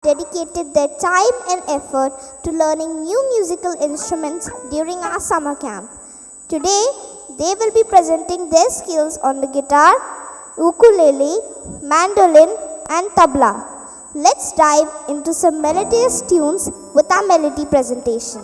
dedicated their time and effort to learning new musical instruments during our summer camp. Today, they will be presenting their skills on the guitar, ukulele, mandolin, and tabla. Let's dive into some melodious tunes with our melody presentation.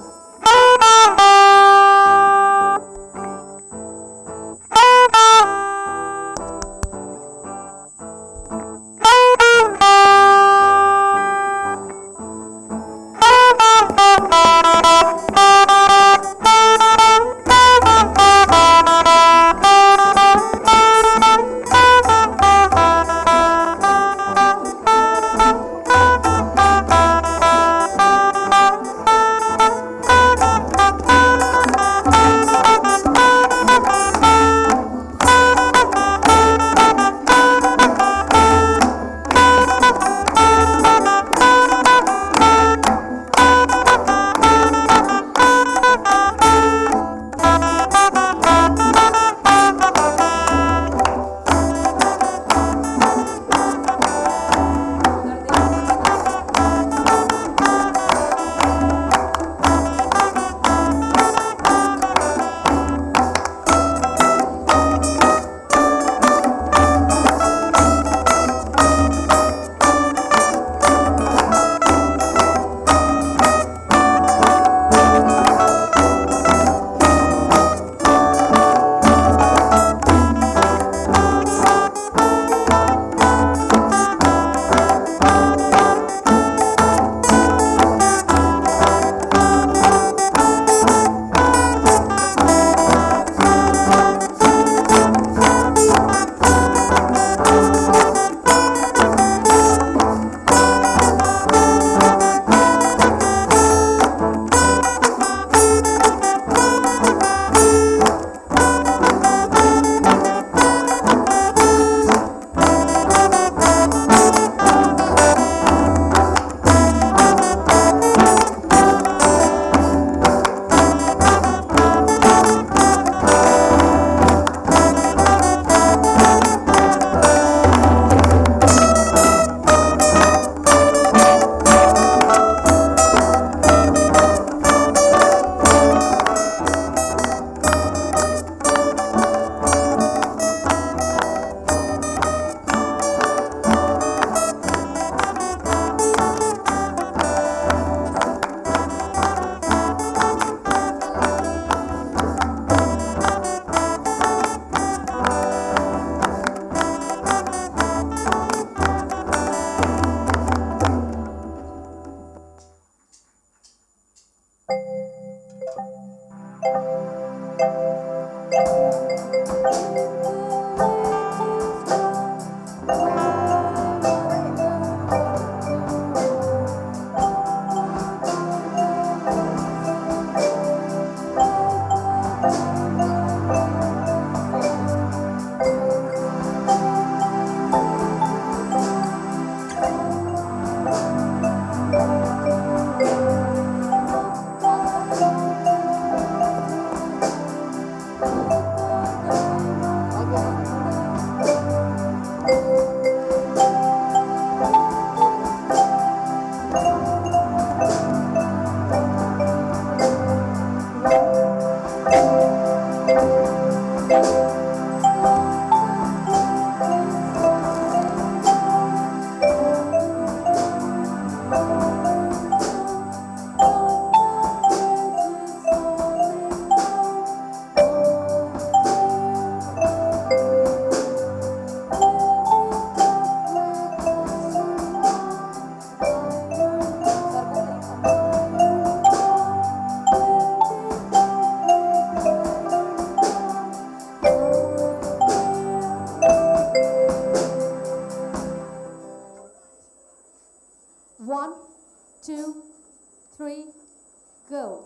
One, two, three, go.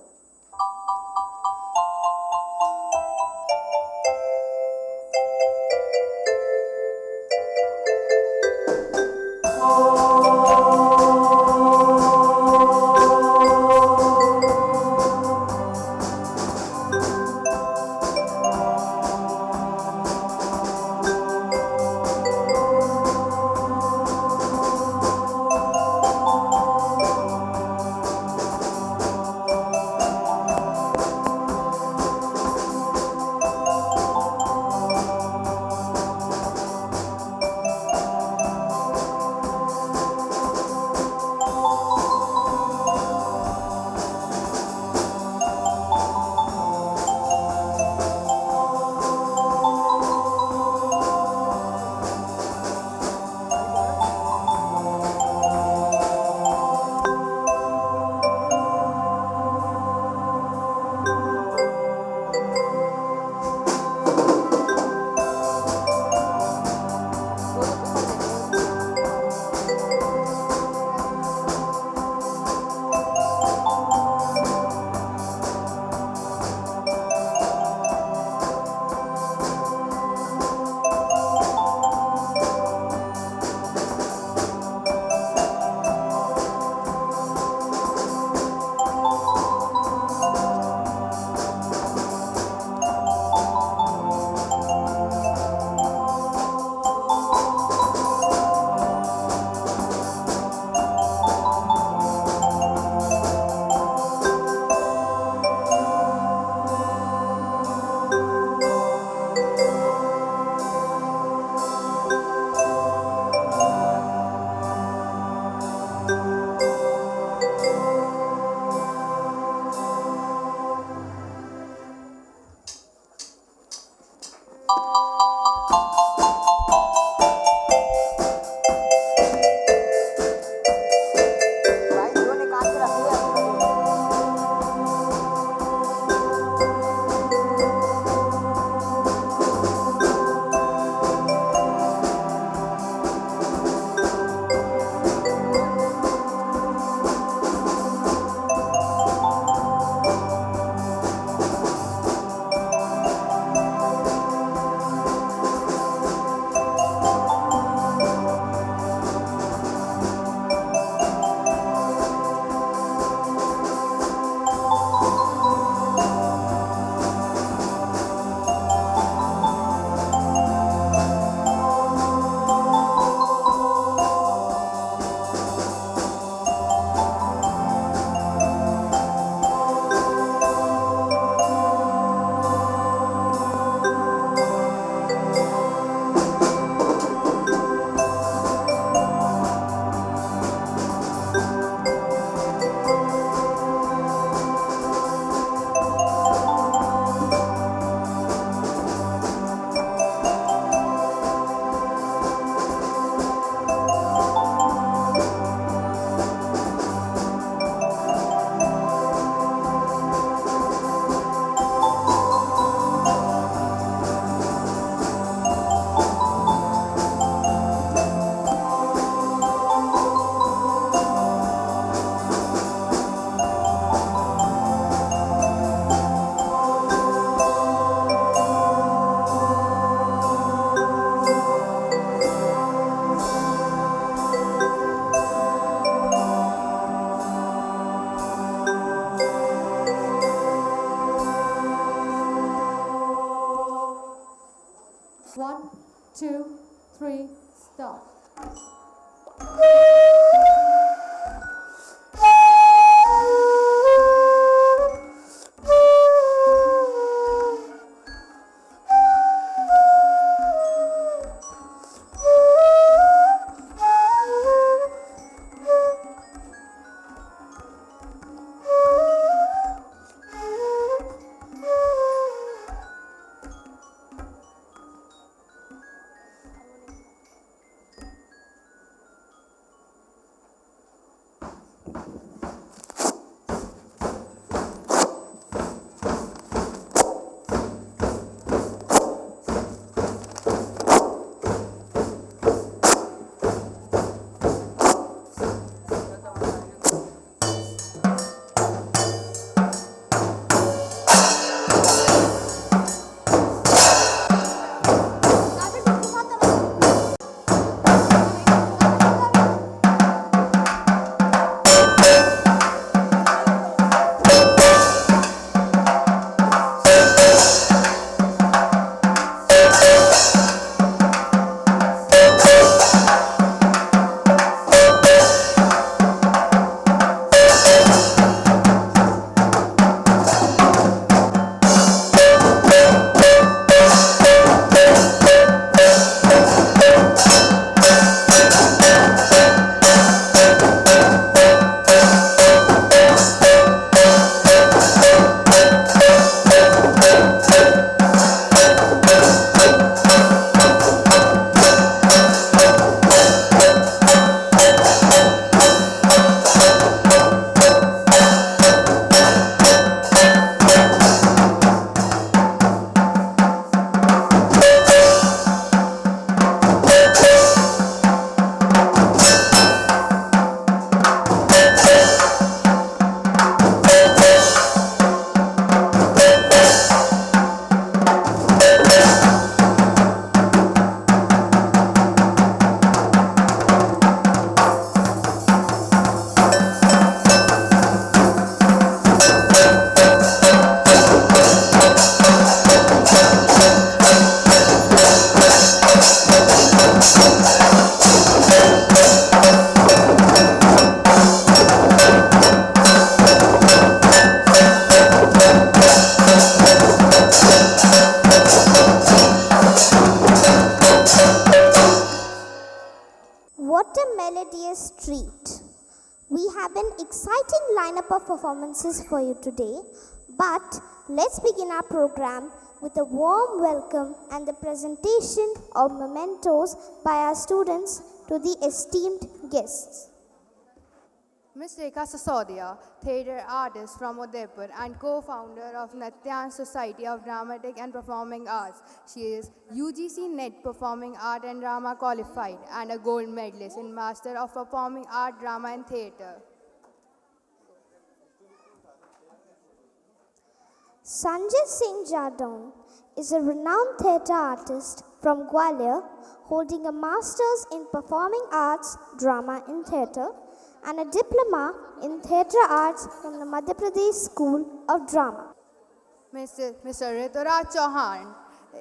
have an exciting lineup of performances for you today, but let's begin our program with a warm welcome and the presentation of mementos by our students to the esteemed guests. Ms. Rekha Sasodia, theatre artist from Udaipur and co-founder of Natyan Society of Dramatic and Performing Arts. She is UGC NET Performing Art and Drama qualified and a gold medalist in Master of Performing Art, Drama and Theatre. Sanjay Singh Jadon is a renowned theatre artist from Gwalior holding a Master's in Performing Arts, Drama and Theatre and a diploma in theatre arts from the Madhya Pradesh School of Drama. Mr. Rituraj Chauhan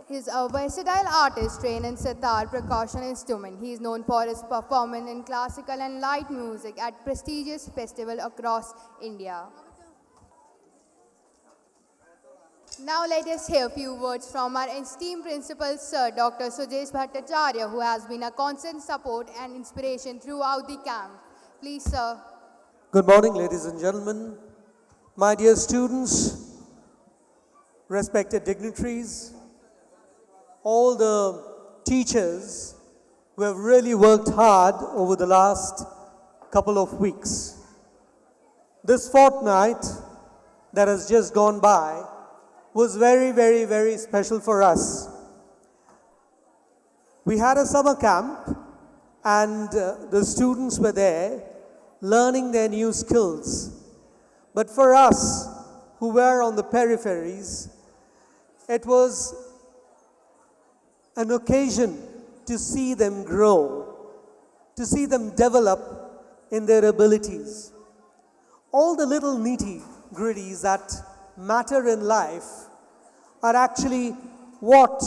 is a versatile artist trained in sitar percussion instrument. He is known for his performance in classical and light music at prestigious festivals across India. Now let us hear a few words from our esteemed principal, Sir Dr. Sujesh Bhattacharya, who has been a constant support and inspiration throughout the camp. Please, sir. Good morning, ladies and gentlemen. My dear students, respected dignitaries, all the teachers who have really worked hard over the last couple of weeks. This fortnight that has just gone by was very, very, very special for us. We had a summer camp and the students were there learning their new skills. But for us who were on the peripheries, it was an occasion to see them grow, to see them develop in their abilities. All the little nitty-gritties that matter in life are actually what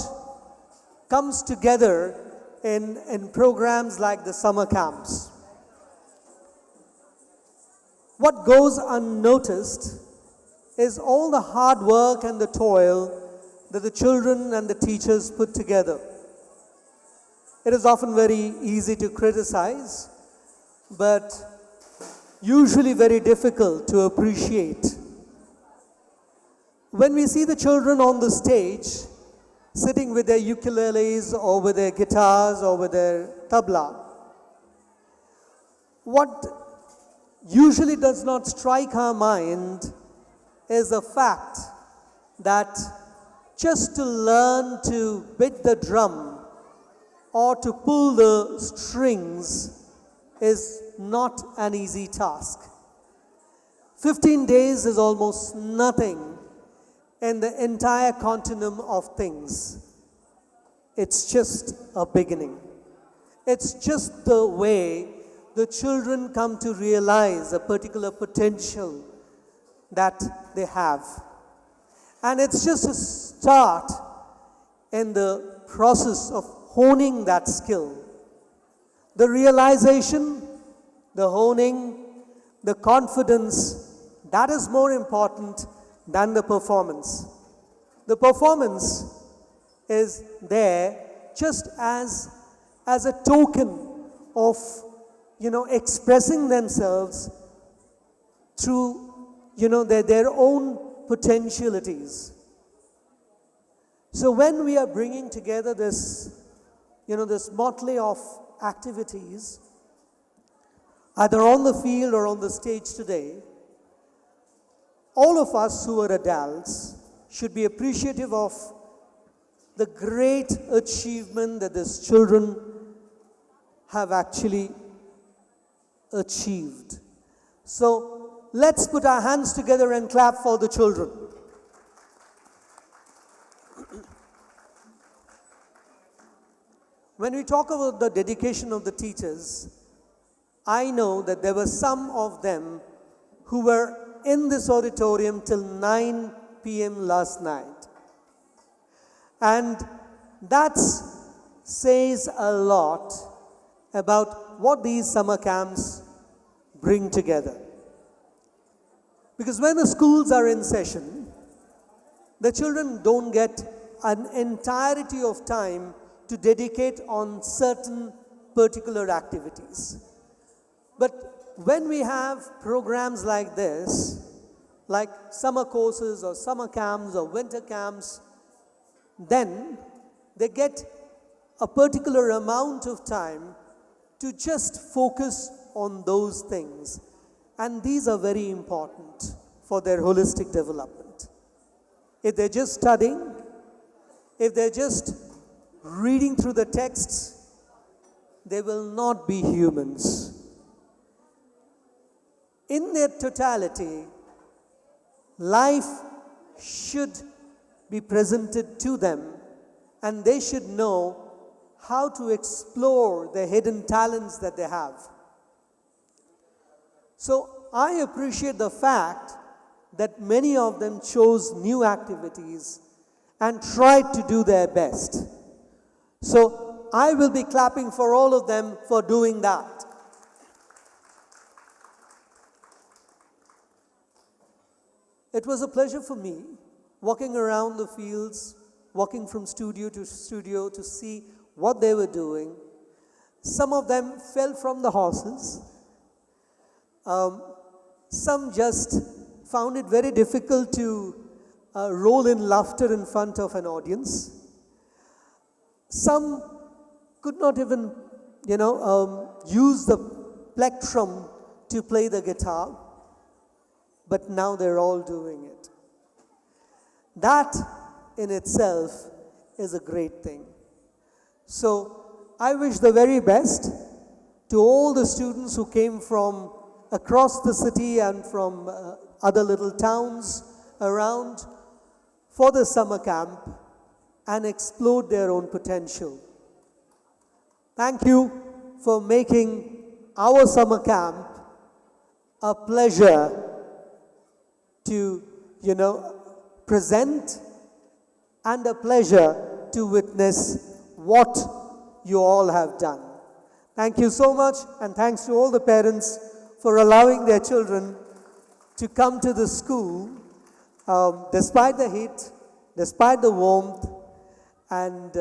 comes together in programs like the summer camps. What goes unnoticed is all the hard work and the toil that the children and the teachers put together. It is often very easy to criticize, but usually very difficult to appreciate. When we see the children on the stage, sitting with their ukuleles or with their guitars or with their tabla, what usually does not strike our mind is the fact that just to learn to beat the drum or to pull the strings is not an easy task. 15 days is almost nothing in the entire continuum of things. It's just a beginning. It's just the way the children come to realize a particular potential that they have. And it's just a start in the process of honing that skill. The realization, the honing, the confidence, that is more important than the performance. The performance is there just as a token of, expressing themselves through, their own potentialities. So when we are bringing together this, this motley of activities, either on the field or on the stage today, all of us who are adults should be appreciative of the great achievement that these children have actually achieved. So let's put our hands together and clap for the children. When we talk about the dedication of the teachers, I know that there were some of them who were in this auditorium till 9 p.m. last night. And that says a lot about what these summer camps bring together. Because when the schools are in session, the children don't get an entirety of time to dedicate on certain particular activities. But when we have programs like this, like summer courses or summer camps or winter camps, then they get a particular amount of time to just focus on those things. And these are very important for their holistic development. If they're just studying, if they're just reading through the texts, they will not be humans. In their totality, life should be presented to them, and they should know how to explore the hidden talents that they have. So I appreciate the fact that many of them chose new activities and tried to do their best. So I will be clapping for all of them for doing that. It was a pleasure for me walking around the fields, walking from studio to studio to see what they were doing. Some of them fell from the horses. Some just found it very difficult to roll in laughter in front of an audience. Some could not even, use the plectrum to play the guitar, but now they're all doing it. That in itself is a great thing. So I wish the very best to all the students who came from across the city and from other little towns around for the summer camp and explored their own potential. Thank you for making our summer camp a pleasure to, present and a pleasure to witness what you all have done. Thank you so much, and thanks to all the parents for allowing their children to come to the school despite the heat, despite the warmth, and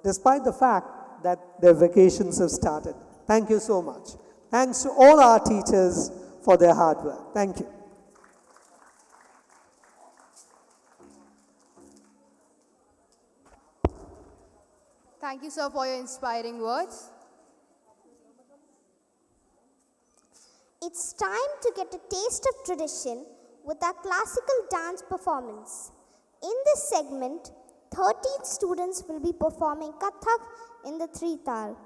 despite the fact that their vacations have started. Thank you so much. Thanks to all our teachers for their hard work. Thank you. Thank you, sir, for your inspiring words. It's time to get a taste of tradition with our classical dance performance. In this segment, 13 students will be performing Kathak in the three tal.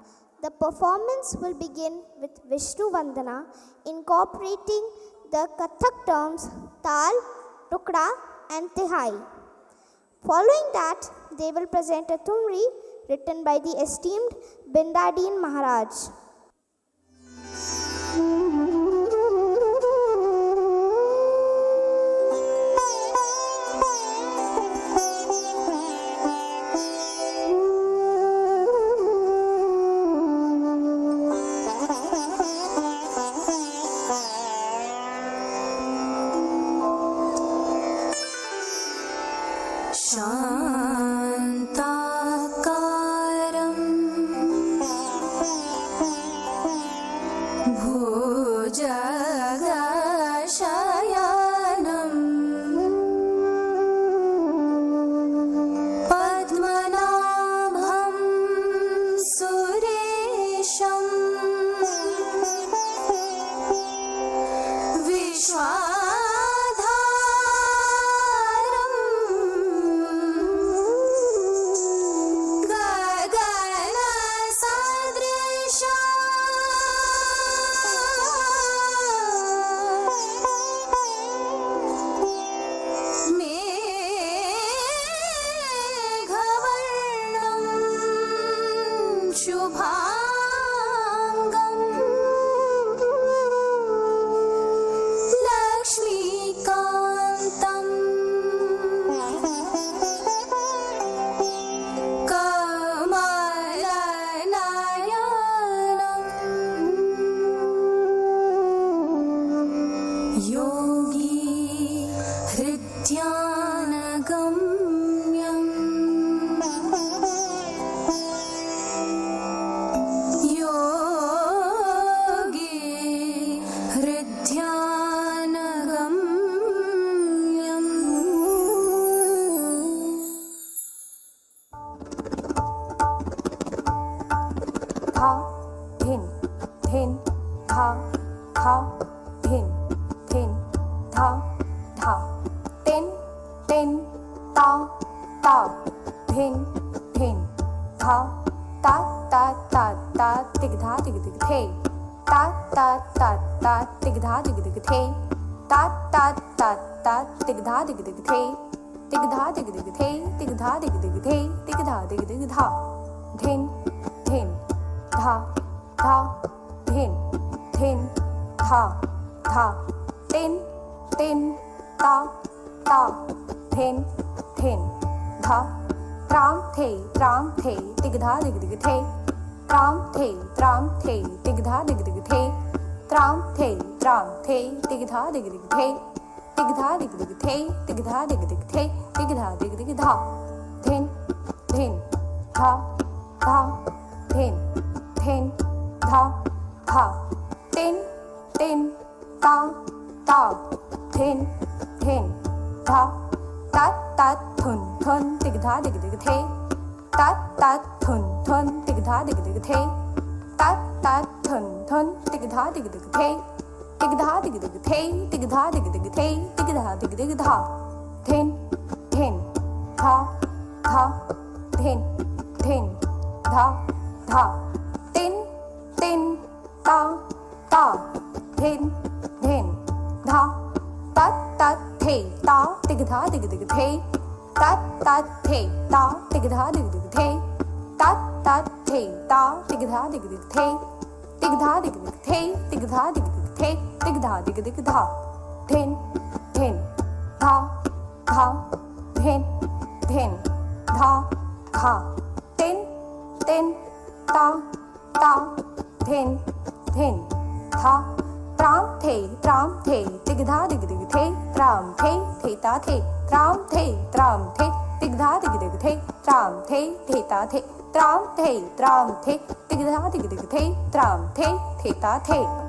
The performance will begin with Vishnu Vandana, incorporating the Kathak terms Tal, Tukda and Tihai. Following that, they will present a Tumri written by the esteemed Bindadeen Maharaj. tat tat tat tat dig da dig dig the dig da dig dig the dig da dig dig the dig da dig dig dha dhin dhin dha dha dhin dhin dha dha tin tin ta ta dhin dhin dha tram the dig da dig dig the tram the dig da dig dig the tram the dig da dig dig the dig da dig dig the dig da dig dig the dig da dig dig dha dhin dhin dha dha dhin dhin dha dha tin tin ta ta dhin dhin dha tat tat thun dig da dig dig the tat tat thun dig da dig dig the tat tat thun dig da dig dig the dig da dig dig the dig da dig dig the dig da dig dig dha dhin dhin dha dha dhin dhin dha dha tin tin ta ta dhin dhin dha tat tat the ta dig da dig dig the tat tat the ta dig da dig dig the tat tat the ta dig da dig dig the dig da dig dig the dig da dig dig the dig da dig dig dha dhin dhin dha dha dhin dhin dha dha tin tin ta ta dhin dhin dha tram the dig da dig dig the tram the ta the tram the dig da dig dig the tram the ta the tram the dig da dig dig the tram the ta the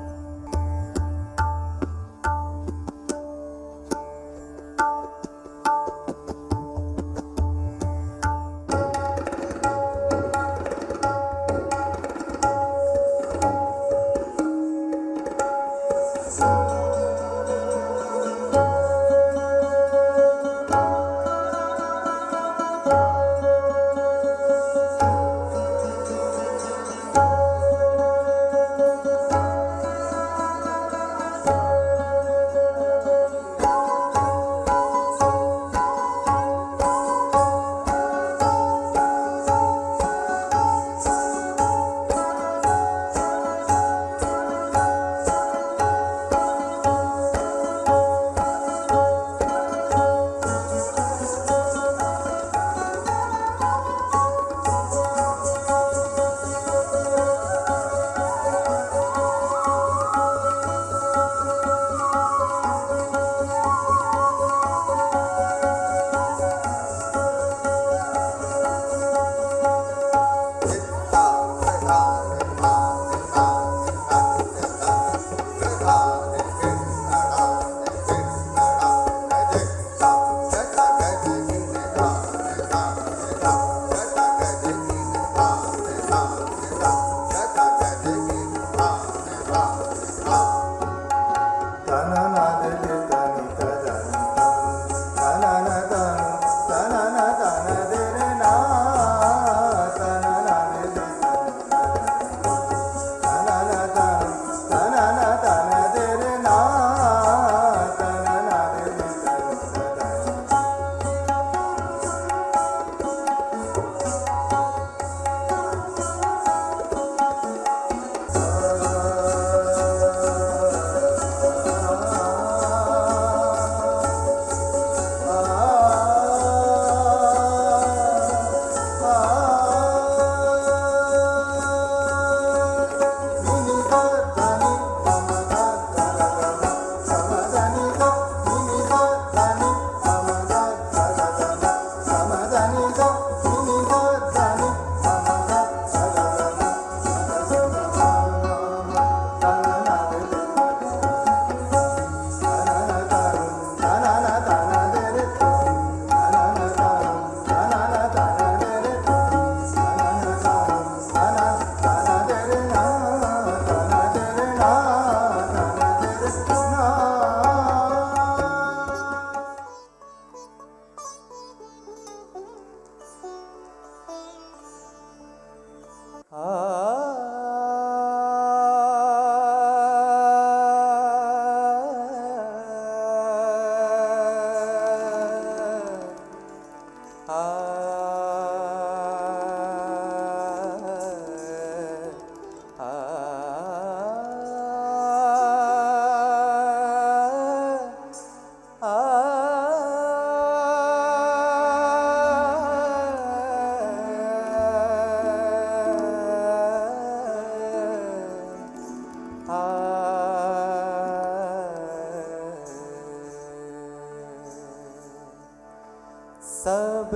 सब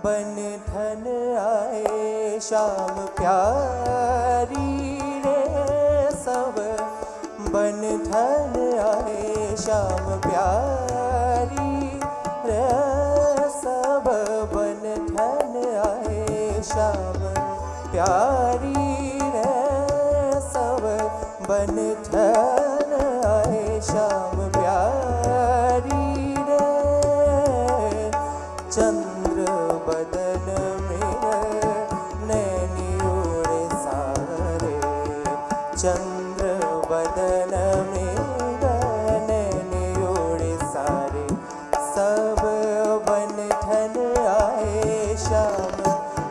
बन ठन आए शाम प्यारी रे, सब बन ठन आए शाम प्यारी रे, सब बन ठन आए शाम प्यारी रे, सब बन ठन आए शाम प्यारी रे, चंद्र बदन में नैनी उड़े सारे, चंद्र बदन में नैनी उड़े सारे, सब बन ठन आए शाम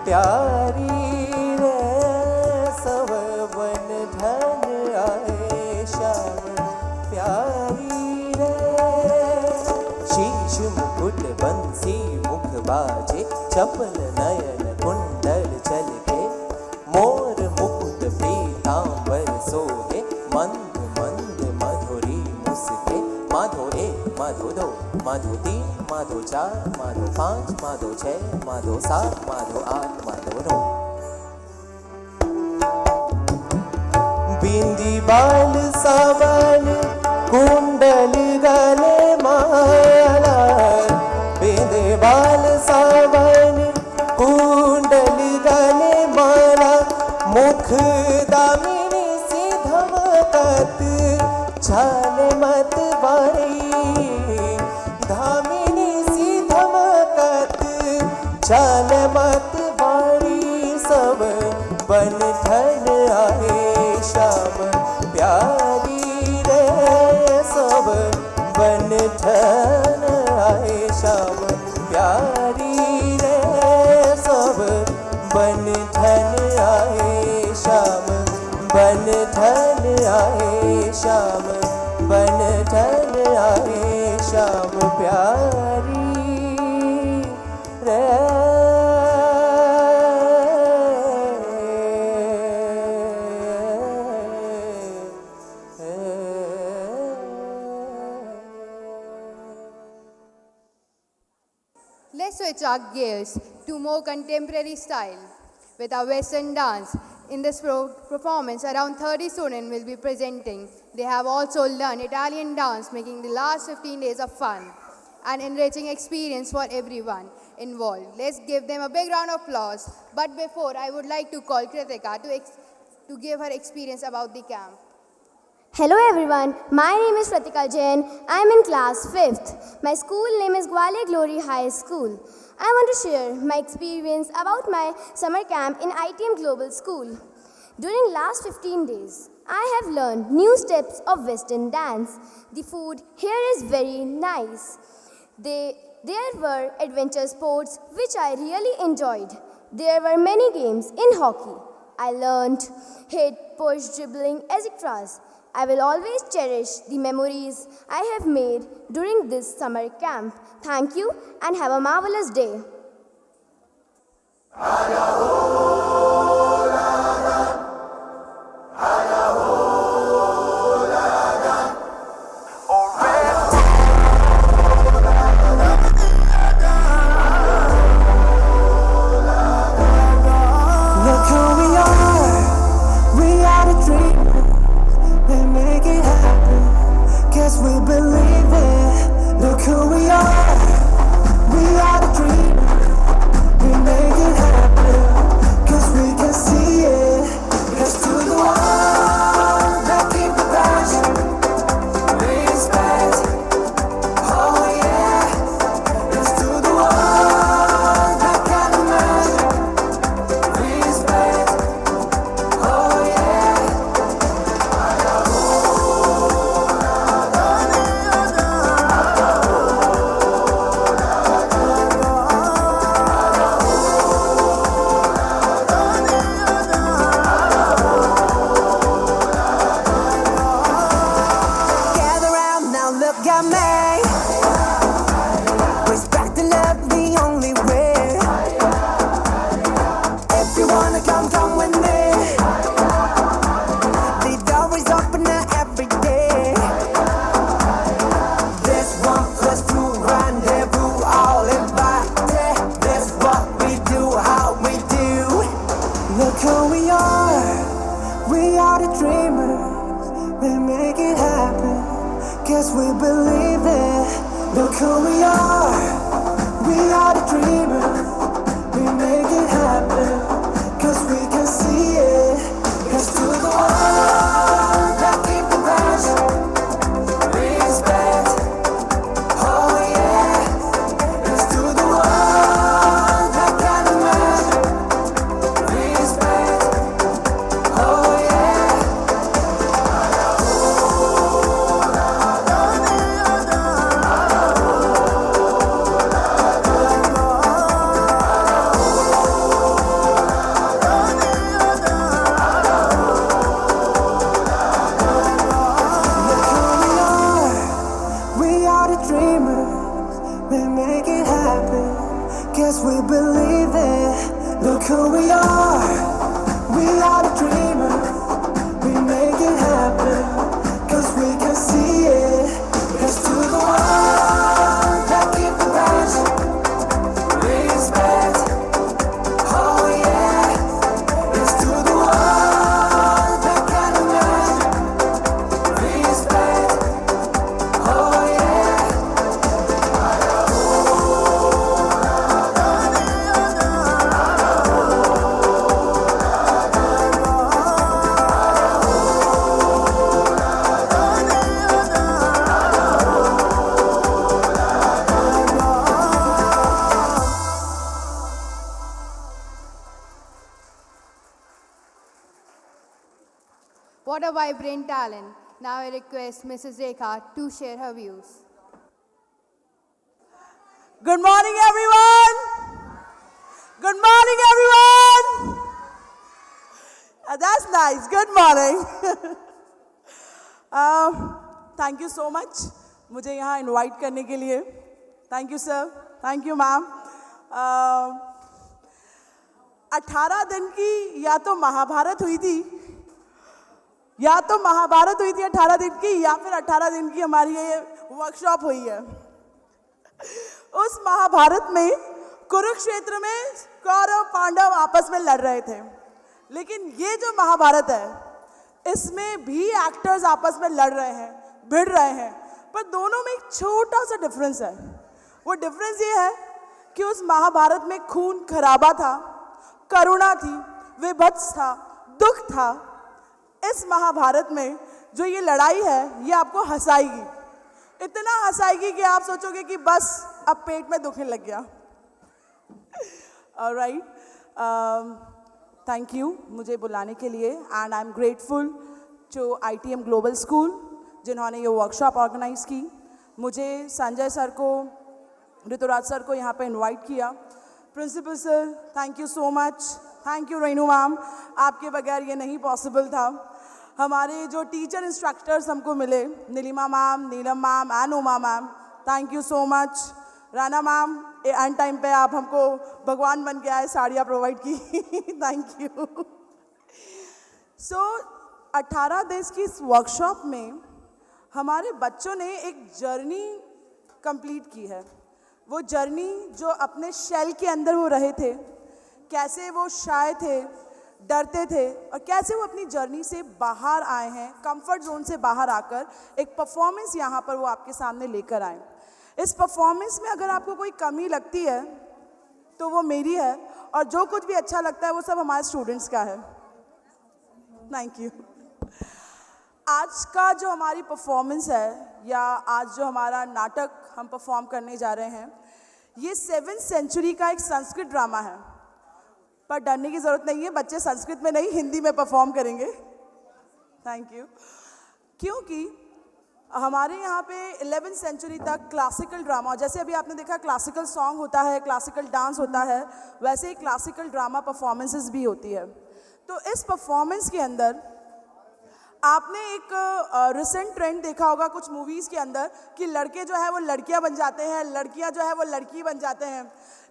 प्यारी रे, सब बन ठन आए शाम प्यारी रे, शीश मुकुट बंसी मुख बाजे, चपल नयन कुंडल चलके, मोर मुकुट पीतांबर सोहे, मंद मंद मधुरी मुस्के, माधो एक माधो दो माधो तीन माधो चार माधो पाँच माधो छः माधो सात माधो आठ माधो नौ, बिंदी बाल सावन कुंडल गले माला, बिंदी बाल सावन कुंडल गले माला, मुख दामिनी सी धमकत छान मत बारी, धामिनी सी धमकत छान मत बारी, सब बन ठन आए शाम प्यारी रे, सब बन ठन आए शाम प्यारी रे, सब बन ठन आए शाम, बन ठन आए शाम, बन ठन आए शाम प्यारी रे। Let's switch our gears to more contemporary style with our Western dance. In this performance, around 30 students will be presenting. They have also learned Italian dance, making the last 15 days of fun and enriching experience for everyone involved. Let's give them a big round of applause. But before, I would like to call Kritika to give her experience about the camp. Hello everyone, my name is Pratika Jain. I am in class 5th. My school name is Gwalior Glory High School. I want to share my experience about my summer camp in ITM Global School. During last 15 days, I have learned new steps of Western dance. The food here is very nice. There were adventure sports which I really enjoyed. There were many games in hockey. I learned hit, push, dribbling, etc. I will always cherish the memories I have made during this summer camp. Thank you and have a marvelous day. Look who we are the dream. We make it happen, 'cause we believe it. Look who we are the dream. We make it happen, 'cause we can see it. Let's do the one that keep the passion, respect. Oh yeah, let's do the one that can imagine, respect. Oh yeah. Gather round now, look at me. Respect and love the only way. If you wanna come, come with me. The door is open now every day. This 1 + 2 rendezvous, all in by believe it. Look who we are the dreamers. We make it happen, 'cause we can see it. Here's to the one that keep the passion, respect. Oh yeah. Here's to the one that can imagine, respect. Oh yeah. We believe it. Look who we are the dreamers. We make it happen, 'cause we can see it. Here's to the one that keep the passion, respect. Oh yeah. Here's to the one that can imagine, respect. Oh yeah. What a vibrant talent. Now I request Mrs. Rekha to share her views. Good morning, everyone. Good morning, everyone. That's nice. Good morning. Thank you so much मुझे यहाँ invite करने के लिए. Thank you, sir. Thank you, ma'am. 18 दिन की या तो महाभारत हुई थी 18 दिन की, या फिर 18 दिन की हमारी ये वर्कशॉप हुई है. उस महाभारत में कुरुक्षेत्र में कौरव पांडव आपस में लड़ रहे थे, लेकिन ये जो महाभारत है इसमें भी एक्टर्स आपस में लड़ रहे हैं, भिड़ रहे हैं, पर दोनों में एक छोटा सा डिफरेंस है. वो डिफरेंस ये है कि उस महाभारत में खून खराबा था, करुणा थी, विभत्स था, दुख था. इस महाभारत में जो ये लड़ाई है ये आपको हंसाएगी, इतना हंसाएगी कि आप सोचोगे कि बस अब पेट में दुखने लग गया. ऑलराइट, थैंक यू मुझे बुलाने के लिए, and I am grateful to ITM global school जिन्होंने ये वर्कशॉप ऑर्गेनाइज की. मुझे संजय सर को, ऋतुराज सर को यहाँ पे इनवाइट किया. Principal sir, thank you so much. Thank you Renu ma'am, आपके बगैर ये नहीं पॉसिबल था. हमारे जो टीचर इंस्ट्रक्टर्स हमको मिले, Neelima ma'am, Neelam ma'am and Uma ma'am, thank you so much. Rana ma'am, and time पे आप हमको भगवान बन के आए, साड़ियाँ प्रोवाइड की. Thank you. सो 18 दिन की इस वर्कशॉप में हमारे बच्चों ने एक जर्नी कंप्लीट की है. वो जर्नी जो अपने शेल के अंदर वो रहे थे, कैसे वो शाय थे, डरते थे, और कैसे वो अपनी जर्नी से बाहर आए हैं, कंफर्ट जोन से बाहर आकर एक परफॉर्मेंस यहाँ पर वो आपके सामने लेकर आए. इस परफॉर्मेंस में अगर आपको कोई कमी लगती है तो वो मेरी है, और जो कुछ भी अच्छा लगता है वो सब हमारे स्टूडेंट्स का है. Thank you. आज का जो हमारी परफॉर्मेंस है, या आज जो हमारा नाटक हम परफॉर्म करने जा रहे हैं, ये 7th सेंचुरी का एक संस्कृत ड्रामा है. पर डरने की ज़रूरत नहीं है, बच्चे संस्कृत में नहीं हिंदी में परफॉर्म करेंगे. Thank you. क्योंकि हमारे यहाँ पे 11th सेंचुरी तक क्लासिकल ड्रामा, जैसे अभी आपने देखा क्लासिकल सॉन्ग होता है, क्लासिकल डांस होता है, वैसे ही क्लासिकल ड्रामा परफॉर्मेंसेस भी होती है. तो इस परफॉर्मेंस के अंदर आपने एक रिसेंट ट्रेंड देखा होगा कुछ मूवीज़ के अंदर कि लड़के जो है वो लड़कियां बन जाते हैं, लड़कियां जो है वो लड़की बन जाते हैं.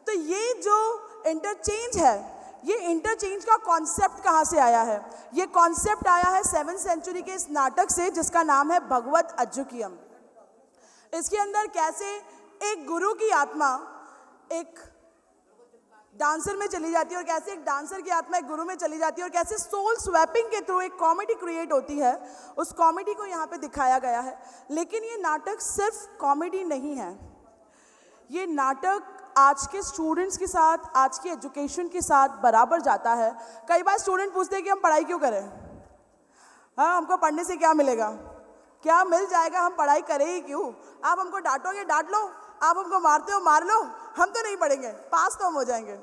तो ये जो इंटरचेंज है, ये इंटरचेंज का कॉन्सेप्ट कहाँ से आया है? ये कॉन्सेप्ट आया है 7th सेंचुरी के इस नाटक से जिसका नाम है भगवत अज्जुकियम. इसके अंदर कैसे एक गुरु की आत्मा एक डांसर में चली जाती है और कैसे एक डांसर की आत्मा एक गुरु में चली जाती है और कैसे सोल स्वैपिंग के थ्रू एक कॉमेडी क्रिएट होती है, उस कॉमेडी को यहाँ पे दिखाया गया है। लेकिन ये नाटक सिर्फ कॉमेडी नहीं है, ये नाटक आज के स्टूडेंट्स के साथ, आज की एजुकेशन के साथ बराबर जाता है। कई बार स्टूडेंट पूछते हैं कि हम पढ़ाई क्यों करें, हाँ हमको पढ़ने से क्या मिलेगा, क्या मिल जाएगा, हम पढ़ाई करें ही क्यों, आप हमको डांटोगे डांट लो, आप हमको मारते हो मार लो, हम तो नहीं पढ़ेंगे, पास तो हम हो जाएंगे।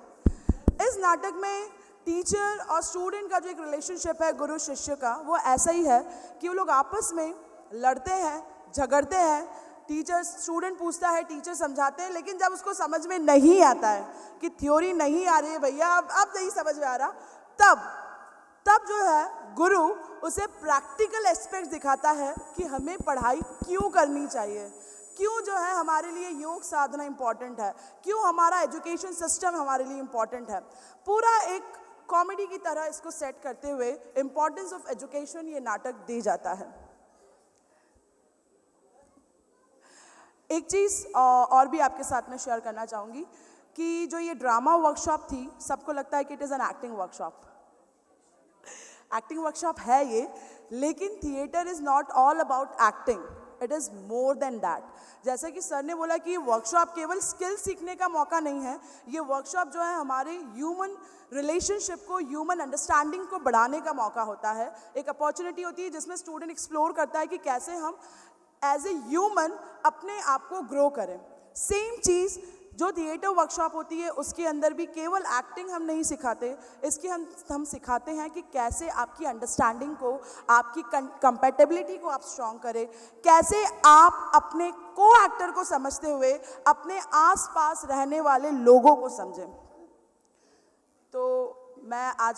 इस नाटक में टीचर और स्टूडेंट का जो एक रिलेशनशिप है गुरु शिष्य का, वो ऐसा ही है कि वो लोग आपस में लड़ते हैं, झगड़ते हैं, टीचर स्टूडेंट पूछता है, टीचर समझाते हैं, लेकिन जब उसको समझ में नहीं आता है कि थ्योरी नहीं आ रही है भैया, अब नहीं समझ में आ रहा, तब जो है गुरु उसे प्रैक्टिकल एस्पेक्ट दिखाता है कि हमें पढ़ाई क्यों करनी चाहिए, क्यों जो है हमारे लिए योग साधना इम्पॉर्टेंट है, क्यों हमारा एजुकेशन सिस्टम हमारे लिए इम्पॉर्टेंट है। पूरा एक कॉमेडी की तरह इसको सेट करते हुए इम्पॉर्टेंस ऑफ एजुकेशन ये नाटक दे जाता है। एक चीज़ और भी आपके साथ में शेयर करना चाहूँगी कि जो ये ड्रामा वर्कशॉप थी, सबको लगता है कि it is an acting workshop. Acting workshop है ये, लेकिन theatre is not all about acting, it is more than that. जैसे कि सर ने बोला कि ये वर्कशॉप केवल स्किल सीखने का मौका नहीं है, ये वर्कशॉप जो है हमारे ह्यूमन रिलेशनशिप को, ह्यूमन अंडरस्टैंडिंग को बढ़ाने का मौका होता है। एक अपॉर्चुनिटी होती है जिसमें स्टूडेंट एक्सप्लोर करता है कि कैसे हम एज ए ह्यूमन अपने आप को ग्रो करें। सेम चीज़ जो थिएटर वर्कशॉप होती है, उसके अंदर भी केवल एक्टिंग हम नहीं सिखाते, इसके हम सिखाते हैं कि कैसे आपकी अंडरस्टैंडिंग को, आपकी कंपैटिबिलिटी को आप स्ट्रॉन्ग करें, कैसे आप अपने को एक्टर को समझते हुए अपने आसपास रहने वाले लोगों को समझें। तो मैं आज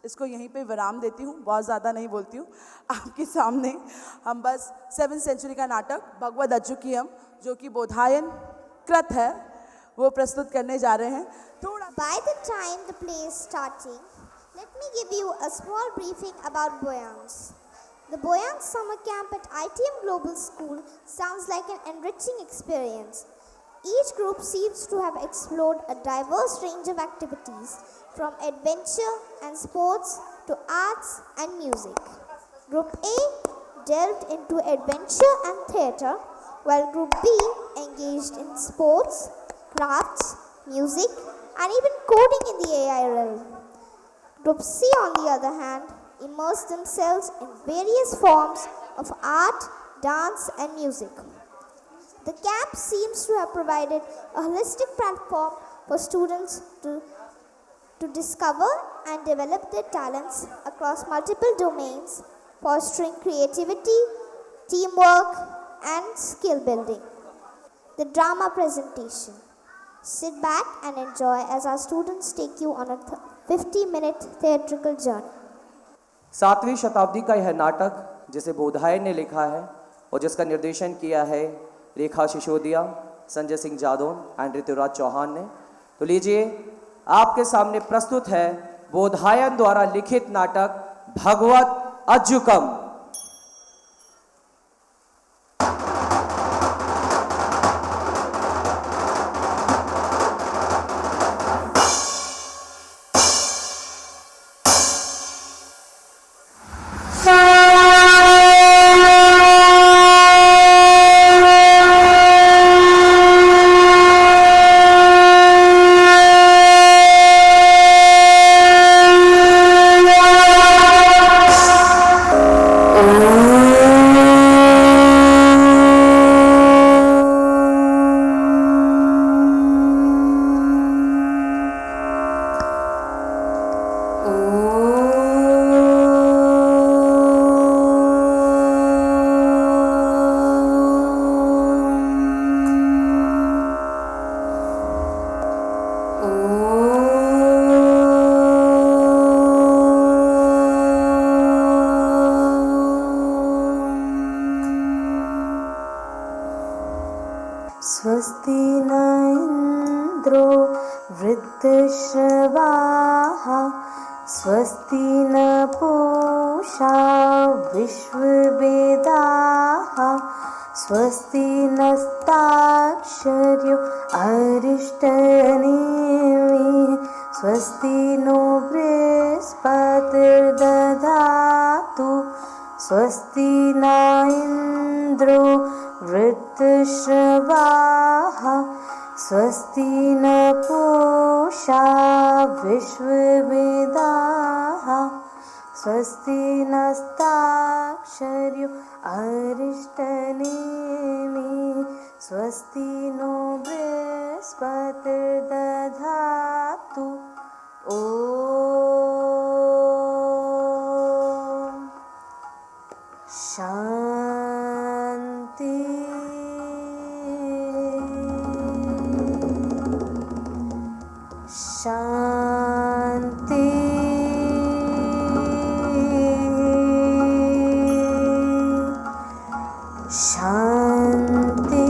इसको यहीं पे विराम देती हूँ, बहुत ज़्यादा नहीं बोलती हूँ। आपके सामने हम बस 7th सेंचुरी का नाटक भगवद अज्जुकीयम, जो कि बोधायन कृत है, वो प्रस्तुत करने जा रहे हैं। थोड़ा By the time the play is starting, let me give you a small briefing about Boyans. The Boyans summer camp at ITM Global School sounds like an enriching experience. Each group seems to have explored a diverse range of activities, from adventure and sports to arts and music. Group A delved into adventure and theatre, while Group B engaged in sports, crafts, music, and even coding in the AI realm. Group C, on the other hand, immersed themselves in various forms of art, dance, and music. The camp seems to have provided a holistic platform for students to discover and develop their talents across multiple domains, fostering creativity, teamwork, and skill building. The drama presentation. Sit back and enjoy as our students take you on a 50-minute theatrical journey. 7वीं शताब्दी का यह नाटक जिसे बोधायन ने लिखा है और जिसका निर्देशन किया है रेखा सिसोदिया, संजय सिंह जादौन एंड ऋतुराज चौहान ने। तो लीजिए, आपके सामने प्रस्तुत है बोधायन द्वारा लिखित नाटक भगवद अज्जुकम। स्वस्ति न इन्द्रो वृद्धश्रवाः स्वस्ति न पूषा विश्ववेदाः स्वस्ति नस्ताक्षर्यो अरिष्टनेमिः स्वस्ति नो बृहस्पतिर्दधातु स्वस्ति न इन्द्रो वृद्धश्रवाः स्वस्ति न पूषा विश्ववेदाः स्वस्ति नस्ताक्षर्यो अरिष्टनेमिः स्वस्ति नो बृहस्पतिर्दधातु ॐ शान्ति शान्ति शान्ति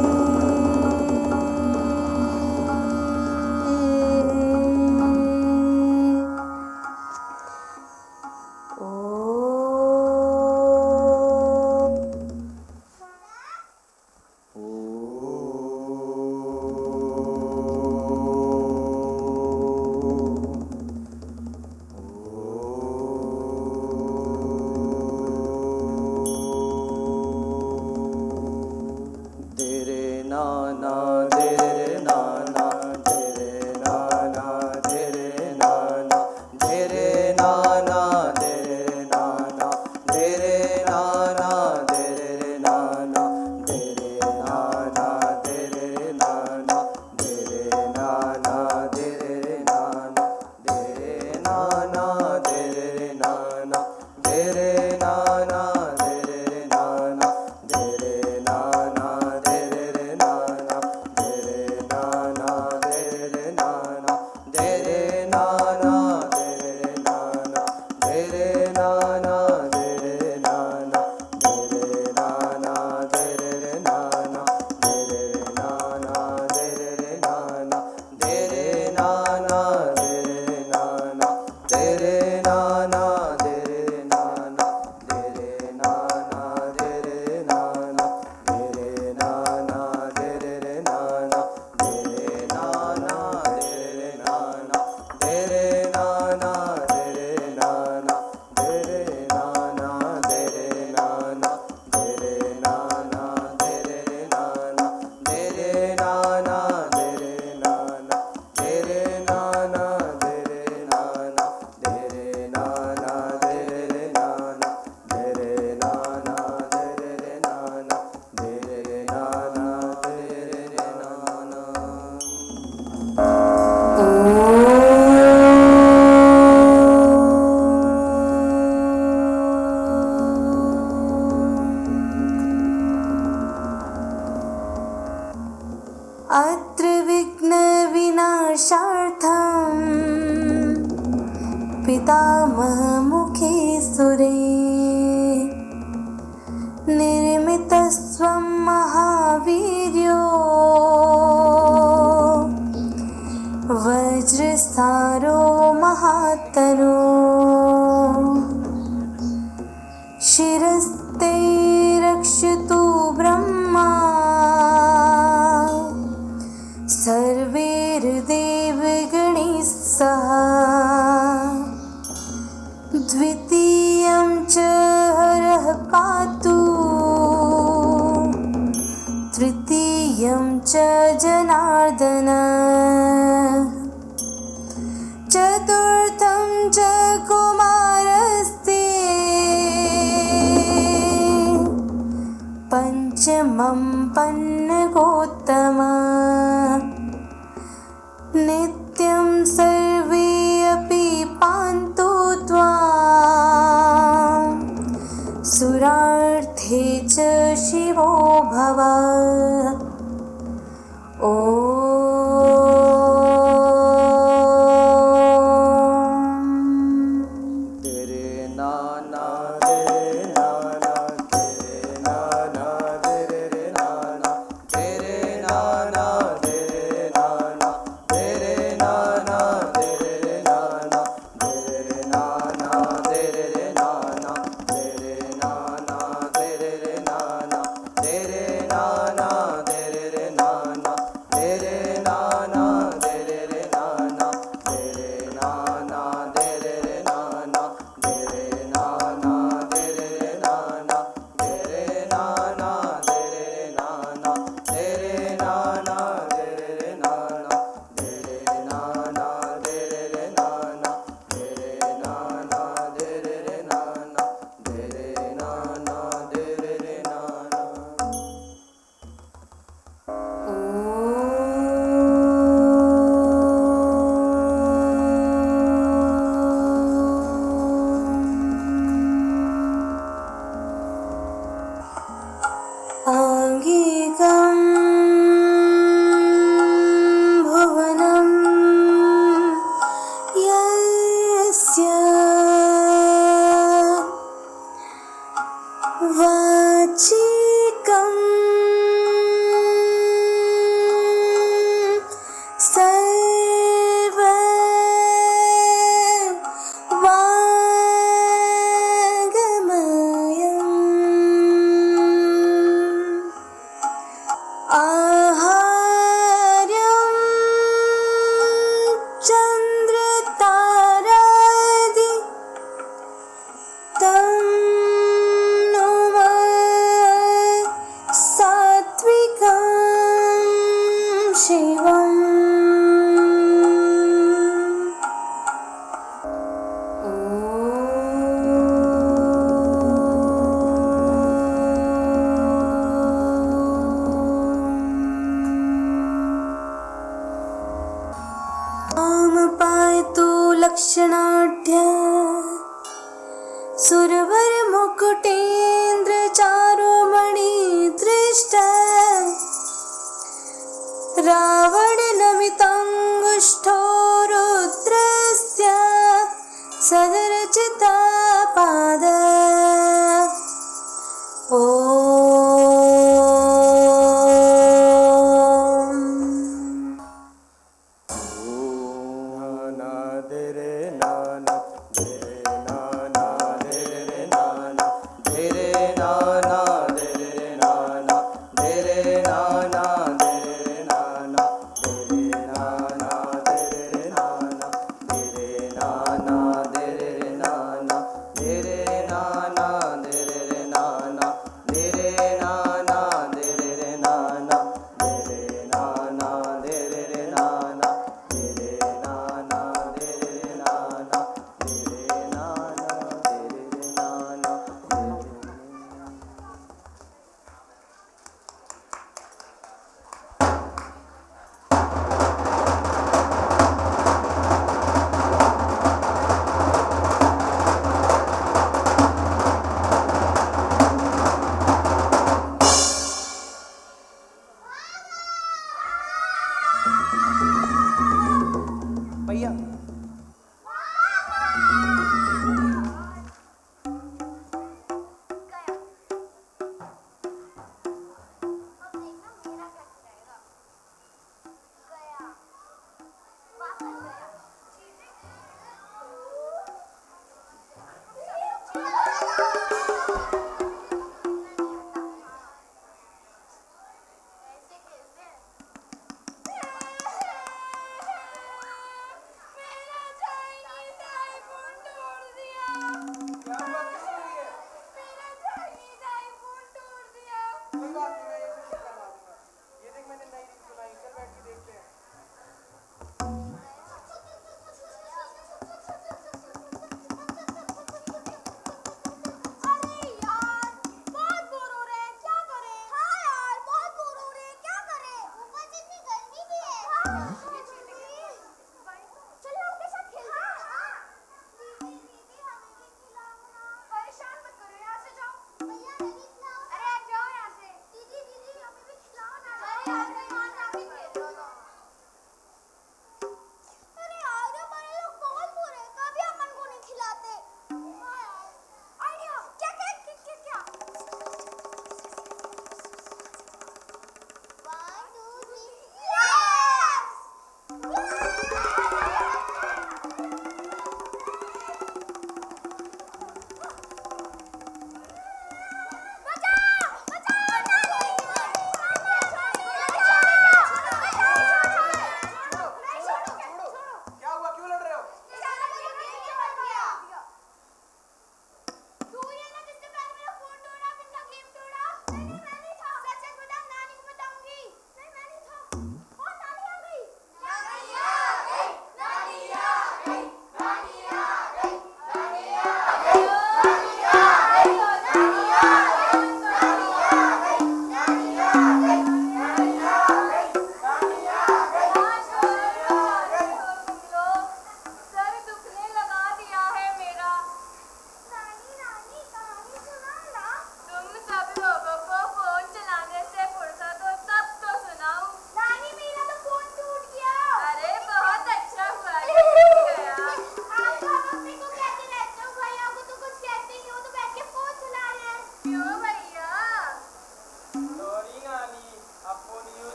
अत्र विघ्नविनाशार्थं पितामहमुखे सुरे निर्मितस्वं महावीर्यो वज्रस्थारो महात्तनो शिरस्ते रक्षतु ब्रह्मा सर्वैर्देवगणैः सह द्वितीयं च हरः पातु तृतीयं च जनार्दन चतुर्थं च कुमारस्ते पञ्चमं पन्नगोत्तमा नित्यं सर्वे अपि पान्तु त्वां सुरार्थे च शिवो भव शिवम् ॐ पायतु लक्षणाढ्य सुरवर मुकुटेन्द्र चारुमणि दृष्ट रावण नमिताङ्गुष्ठो रुद्रस्य सदरचिता पाद भैया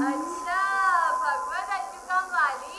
अच्छा भगवत अच्युतम वाली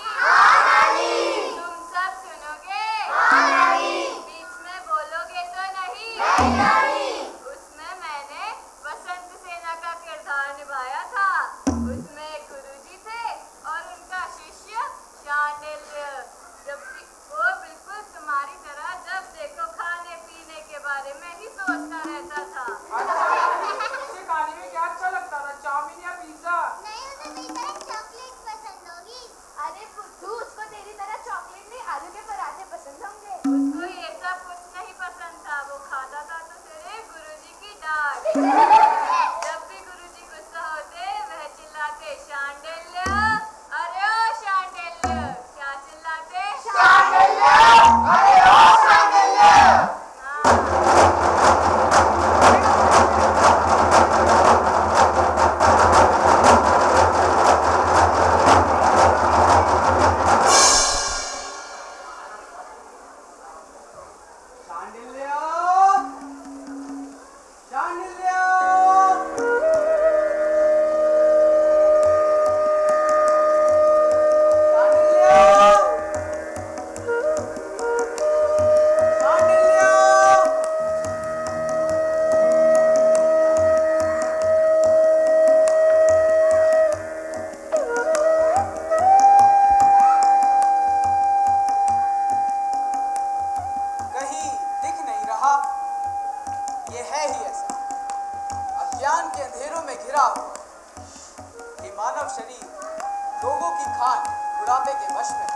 रोगों की खान बुढ़ापे के वश में।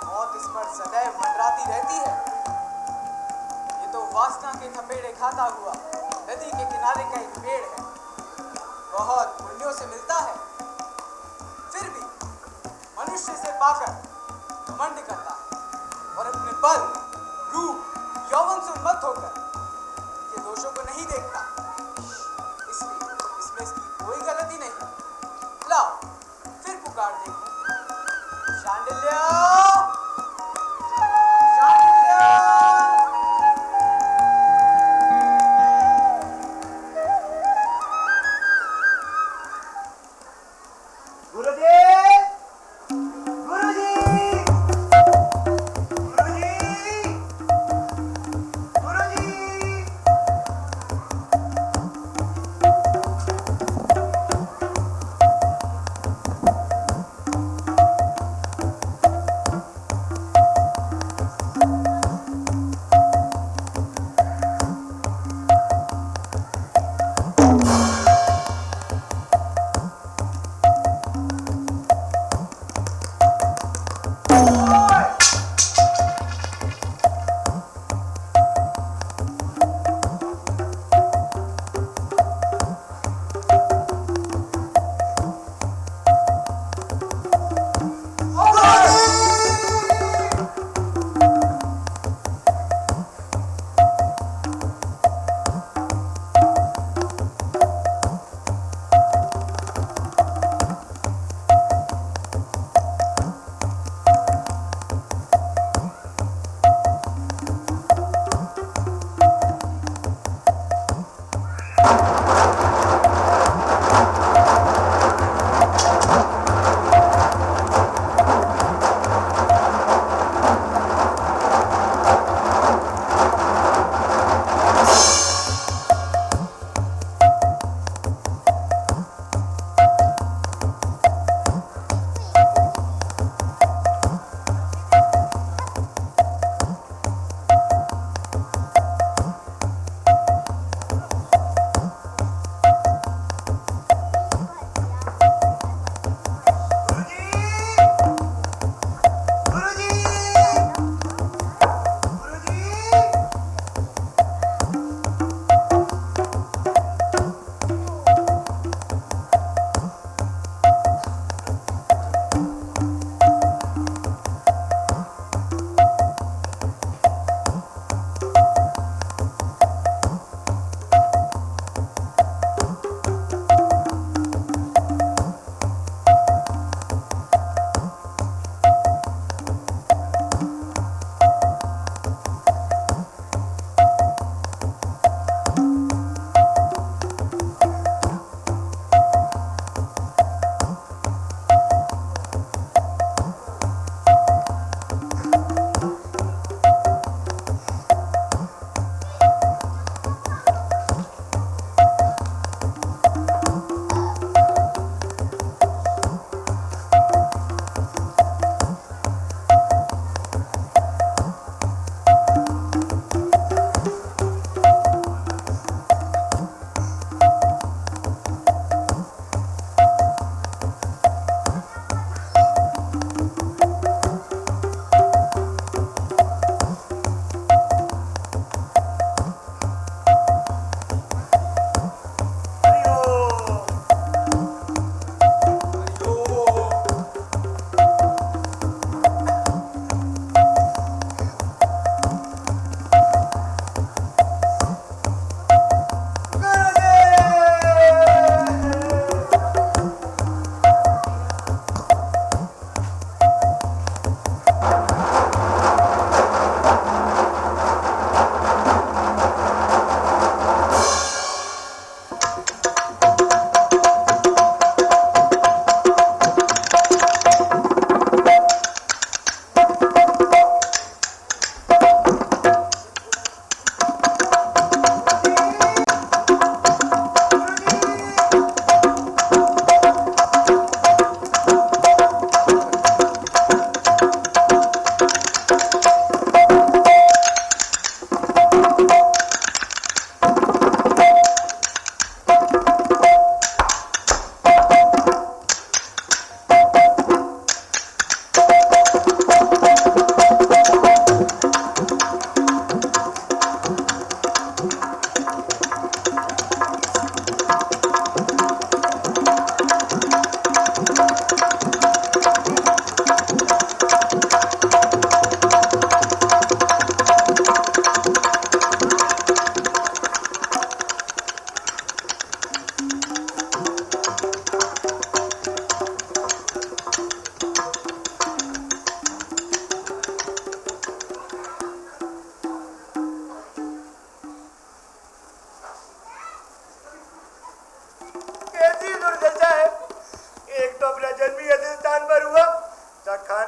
मौत इस पर सदैव मंडराती रहती है। ये तो वासना के थपेड़े खाता हुआ नदी के किनारे का एक पेड़ है, बहुत पुण्यों से मिलता है, फिर भी मनुष्य से पाकर घमंड करता है और अपने बल, रूप, यौवन से उन्मत्त होकर के दोषों को नहीं देखता। इसलिए इसमें इसकी कोई गलती नहीं। लाओ फिर पुकार देखो, शांडिल्य, शांडिल्य। गुरुजी, गुरुजी, गुरुजी, गुरुजी।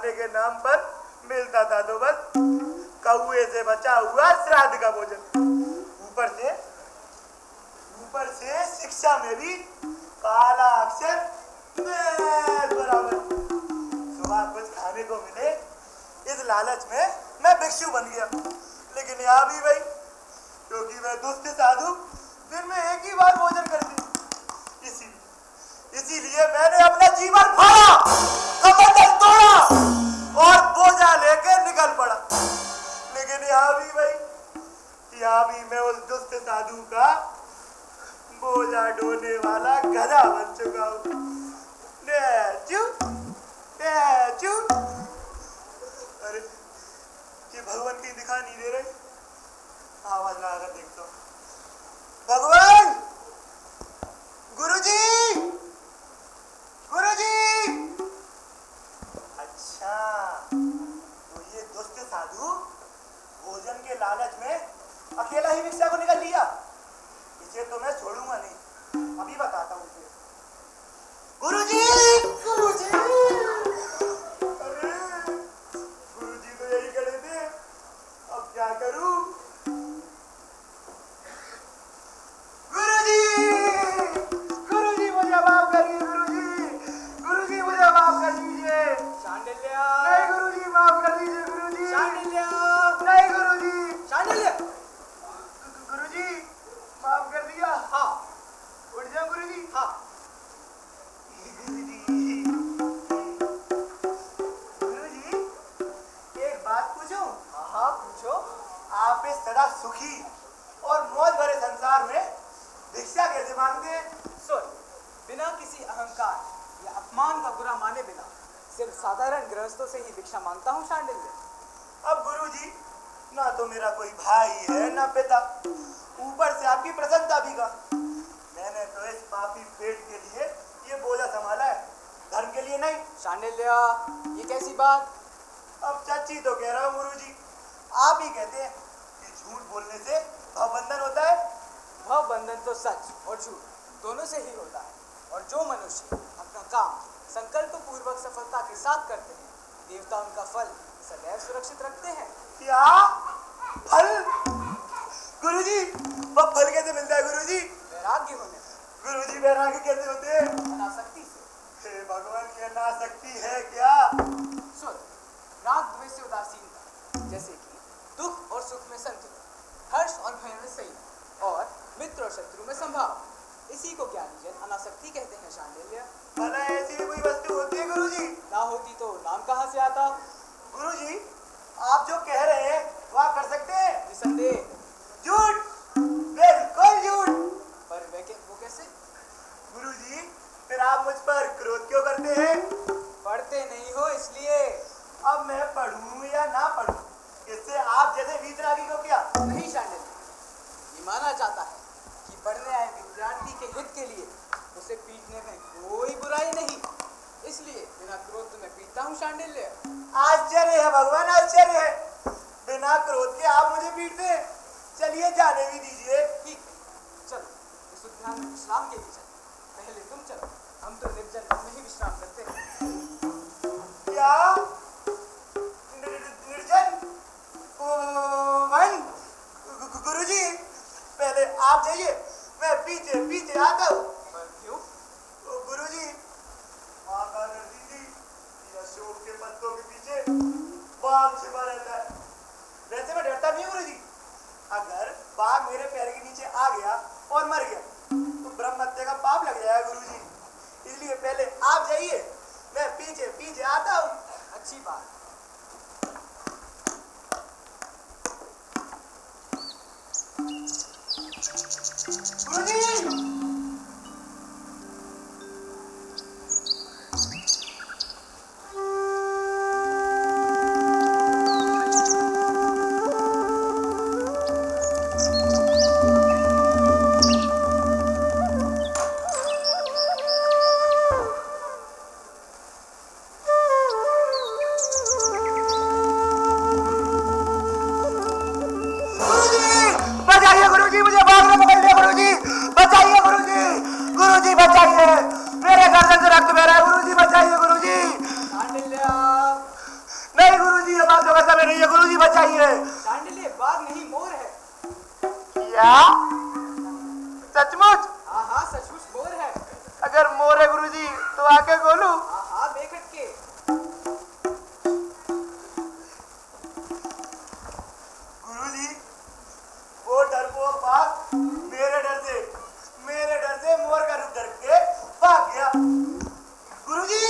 खाने के नाम पर मिलता था तो बस कौए से बचा हुआ श्राद्ध का भोजन। ऊपर से शिक्षा में भी काला अक्षर बराबर। सुबह कुछ खाने को मिले इस लालच में मैं भिक्षु बन गया। लेकिन यहाँ भी भाई, क्योंकि मैं दुष्ट साधु दिन में एक ही बार भोजन करती, इसीलिए मैंने अपना जीवन फाड़ा, कमंडल तोड़ा और बोझा लेके निकल पड़ा। लेकिन यहाँ भी मैं उस दुष्ट साधु का बोझा ढोने वाला गधा बन चुका हूँ। अरे ये भगवान कहीं दिखा नहीं दे रहे, आवाज लगा कर देखता हूँ। भगवान, गुरुजी, गुरुजी। अच्छा, तो ये दुष्ट साधु भोजन के लालच में अकेला ही भिक्षा को निकल लिया। इसे तो मैं छोड़ूंगा नहीं, अभी बताता हूँ उसे। गुरुजी, गुरुजी। अरे गुरुजी तो यही खड़े थे, अब क्या करूं? गुरुजी, गुरुजी मुझे माफ करिए। गुरुजी मुझे माफ कर दीजिए। शांडिल्य, नहीं गुरुजी, माफ कर दीजिए गुरुजी। शांडिल्य, नहीं गुरुजी। शांडिल्य। गुरुजी माफ कर दिया। हाँ। उठ जाओ गुरुजी। हाँ। गुरुजी, एक बात पूछूं? हाँ हाँ पूछो। आप इस सदा सुखी और मौज भरे संसार में भिक्षा कैसे मांगते हैं? सुन, बिना किसी अहंकार या अपमान का बुरा माने बिना सिर्फ साधारण गृहस्थों से ही भिक्षा मांगता हूँ शांडिल्य। अब गुरुजी, ना तो मेरा कोई भाई है ना पिता, ऊपर से आपकी प्रसन्नता भी का। मैंने तो इस पापी पेट के लिए ये बोझा संभाला है, धर्म के लिए नहीं। शांडिल्य, ये कैसी बात? अब सच्ची तो कह रहा हूँ गुरुजी। आप ही कहते हैं कि झूठ बोलने से भवबंधन होता है। भवबंधन तो सच और झूठ दोनों से ही होता है, और जो मनुष्य अपना काम संकल्प पूर्वक सफलता के साथ करते हैं, देवता उनका फल सदैव सुरक्षित रखते हैं। क्या फल? गुरुजी, वह फल कैसे मिलता है गुरुजी? वैराग्य होने। गुरुजी, वैराग्य कैसे होते हैं? अनासक्ति से। हे भगवान, की अनासक्ति है क्या? सुन, राग द्वेष से उदासीनता, जैसे कि दुख और सुख में संतुलन, हर्ष और भय में संयम, और मित्र और शत्रु में संभाव, इसी को ज्ञानी जन अनासक्ति कहते हैं शांडिल्य। भला ऐसी भी कोई वस्तु होती है गुरुजी? ना होती तो नाम कहाँ से आता? गुरुजी, आप जो कह रहे हैं वह कर सकते हैं? निसंदेह। झूठ, बिल्कुल झूठ। पर वो कैसे? गुरुजी, फिर आप मुझ पर क्रोध क्यों करते हैं? पढ़ते नहीं हो इसलिए। अब मैं पढ़ूं या ना पढ़ूं, इससे आप जैसे वीतरागी को क्या? नहीं शांडिल्य, ये माना जाता है कि पढ़ने आए विद्यार्थी के हित के लिए उसे पीटने में कोई बुराई नहीं, इसलिए बिना क्रोध तुम्हें पीटता हूँ शांडिल्य। आश्चर्य है भगवान, आश्चर्य है। बिना क्रोध के आप मुझे पीटते हैं। चलिए जाने भी दीजिए। ठीक है, चलो इस उद्यान में विश्राम के लिए चलो। पहले तुम चलो, हम तो निर्जन वन में ही विश्राम करते हैं। क्या? निर्जन वन? गुरुजी, पहले आप जाइए, मैं पीछे पीछे आता हूँ। पर क्यों? गुरुजी, माँ का नदी थी, अशोक के पत्तों के पीछे बाघ छिपा रहता है। वैसे मैं डरता नहीं गुरुजी। अगर बाघ मेरे पैर के नीचे आ गया और मर गया तो ब्रह्म हत्या का पाप लग जाएगा गुरुजी। इसलिए पहले आप जाइए, मैं पीछे पीछे आता हूँ। अच्छी बात। गुरुजी, बचाइए गुरुजी, मुझे बाघ ने पकड़ लिया गुरुजी। बचाइए गुरुजी, गुरुजी बचाइए, मेरे गर्दन से रक्त बह रहा है गुरुजी, बचाइए गुरुजी। शांडिल्य, में नहीं है गुरुजी, बचाइए। शांडिल्य बाघ नहीं मोर है। क्या? सचमुच? हाँ हाँ सचमुच मोर है। अगर मोर है गुरुजी तो आके खोलू? हाँ हाँ बेखटके। गुरुजी वो डरपोक बाघ मेरे डर से मोर का रूप धर के भाग गया। गुरुजी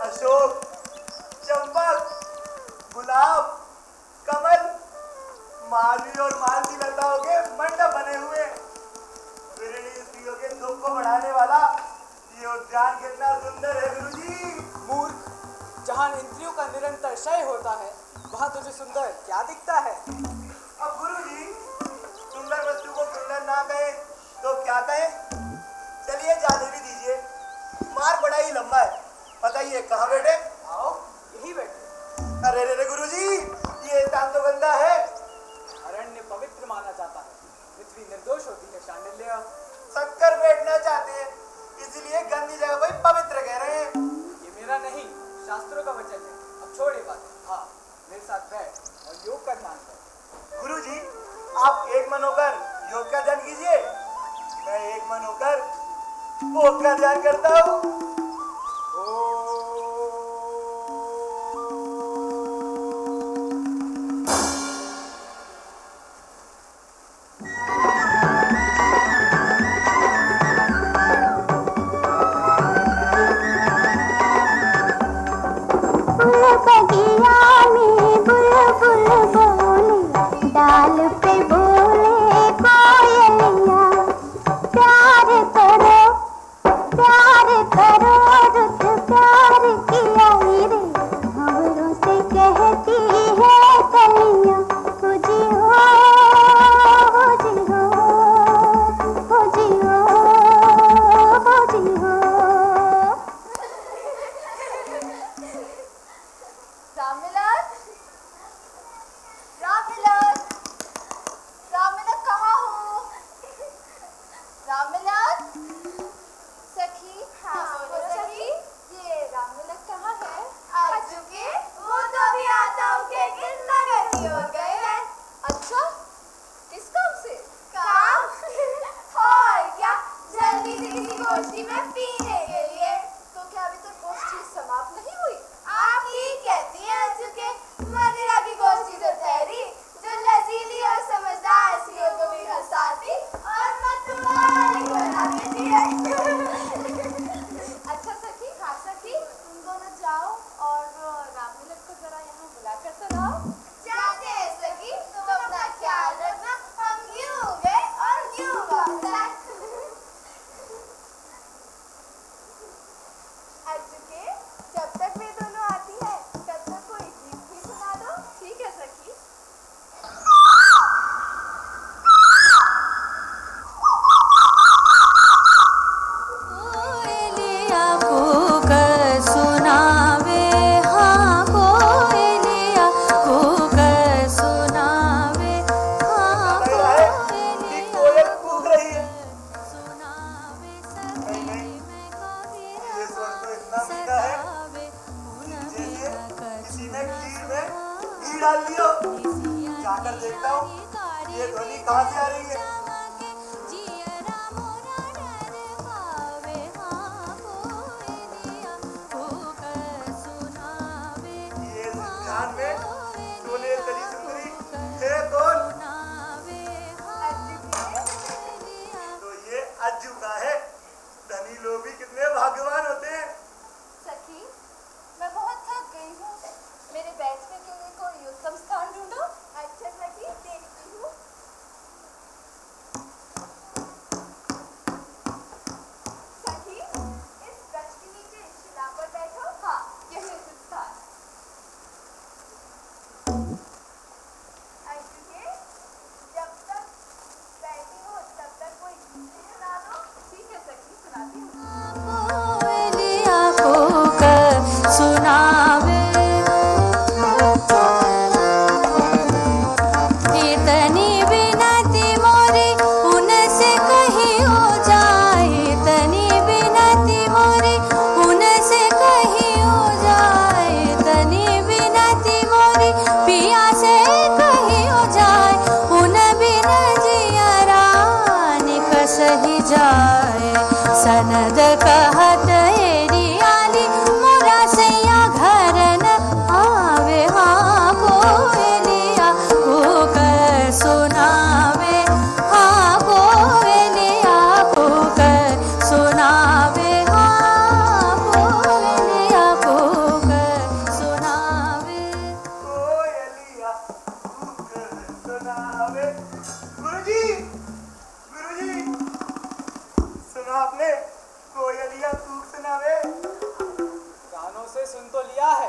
अशोक, चंपक, गुलाब, कमल, माली और मालती लताओं के मंडप बने हुए, विरणी स्त्रियों के दुख को बढ़ाने वाला ये उद्यान कितना सुंदर है गुरुजी। मूर्ख, जहाँ इंद्रियों का निरंतर क्षय होता है वहाँ तुझे सुंदर क्या दिखता है? अब गुरुजी सुंदर वस्तु को सुंदर ना कहे तो क्या कहे? चलिए जाने भी दीजिए, मार्ग बड़ा ही लंबा है। बताइए कहाँ बैठे? आओ यही बैठे। अरे रे गुरुजी, ये स्थान तो गंदा है। अरण्य पवित्र माना जाता है, पृथ्वी निर्दोष होती है शांडिल्य। शक्कर बैठना चाहते हैं इसलिए गंदी जगह को ही पवित्र कह रहे हैं। ये मेरा नहीं शास्त्रों का वचन है। अब छोड़ ये बात। हाँ मेरे साथ बैठ और योग का ध्यान कर। गुरुजी आप एक मन होकर योग का ध्यान कीजिए, मैं एक मन होकर भोग का ध्यान करता हूँ। जाकर देखता हूँ ये ध्वनि कहाँ से आ रही है। ये ध्यान में सोने तली सुंदरी है कौन? तो ये अज्जू का है। धनी लोग भी कितने भाग्यवान होते हैं। सखी, मैं बहुत थक गई हूँ। मेरे बैठने के लिए कोई उत्तम स्थान ढूंढो। अच्छा सखी, देखती हूँ। से सुन तो लिया है,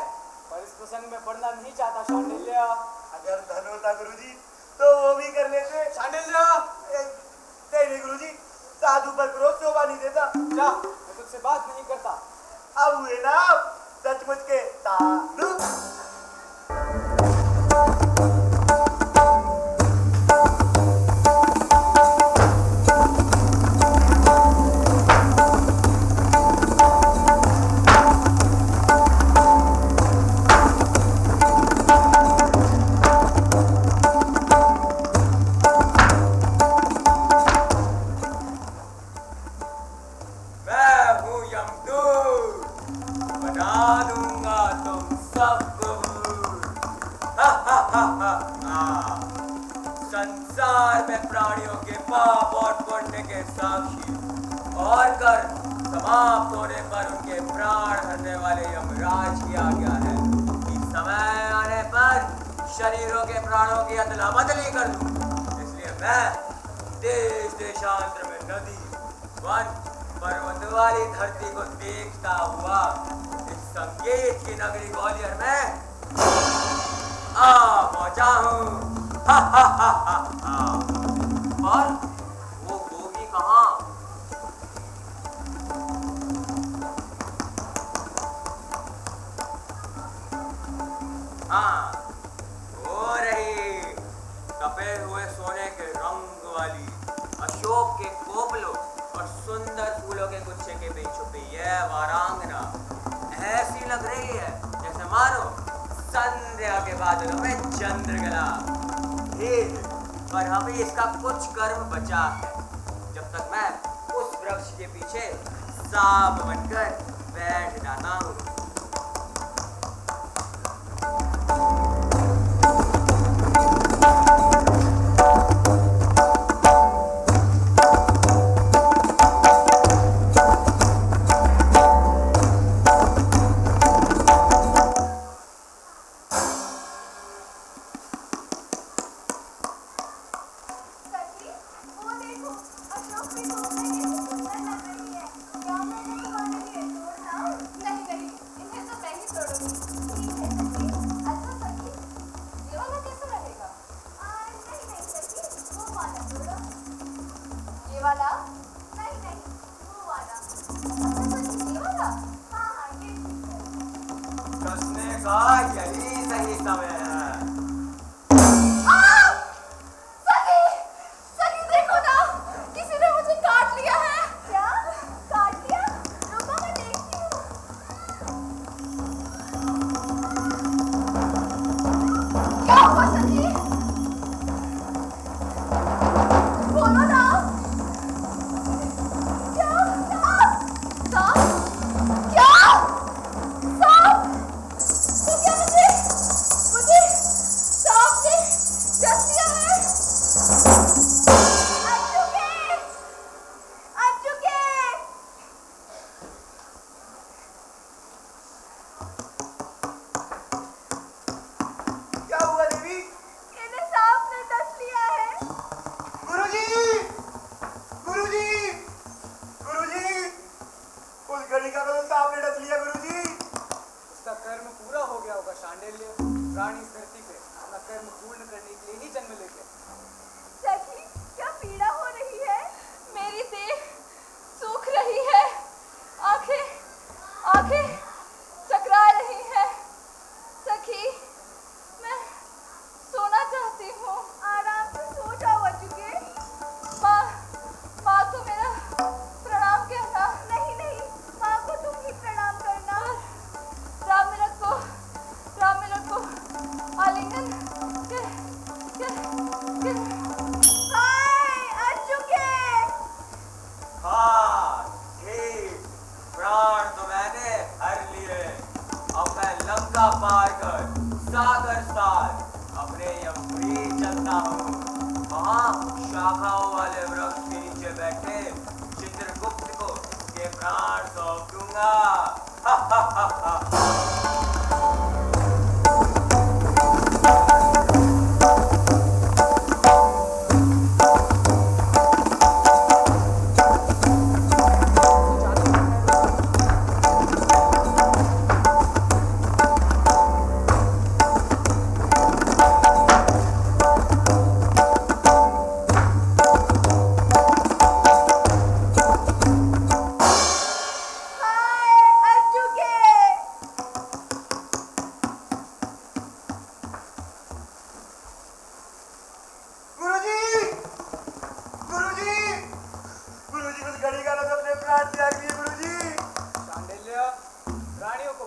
पर इस प्रसंग में पढ़ना नहीं चाहता शांडिल्य। अगर धन होता गुरुजी तो वो भी कर लेते। शांडिल्य! नहीं गुरुजी, साधु पर क्रोध शोभा नहीं देता। जा, मैं तुझसे बात नहीं करता। अब हुए ना सचमुच के साधु। संसार में प्राणियों के पाप और पुण्य के साक्षी और कर समाप्त होने पर उनके प्राण हरने वाले यमराज की आज्ञा है कि समय आने पर शरीरों के प्राणों की अदला बदली कर दूं। इसलिए मैं देश देशांतर में नदी वन पर्वत वाली धरती को देखता हुआ इस संगीत की नगरी ग्वालियर में आ पहुंचा हूँ। पर वो होगी कहाँ? हाँ, हो रही तपे हुए सोने के रंग वाली अशोक के कोपलों और सुंदर फूलों के गुच्छे के बीच छुपी यह वारांगना ऐसी लग रही है जैसे मानो संध्या के बादलों में चंद्रकला। पर अभी इसका कुछ कर्म बचा है, जब तक मैं उस वृक्ष के पीछे सांप बनकर बैठ जाता हूँ।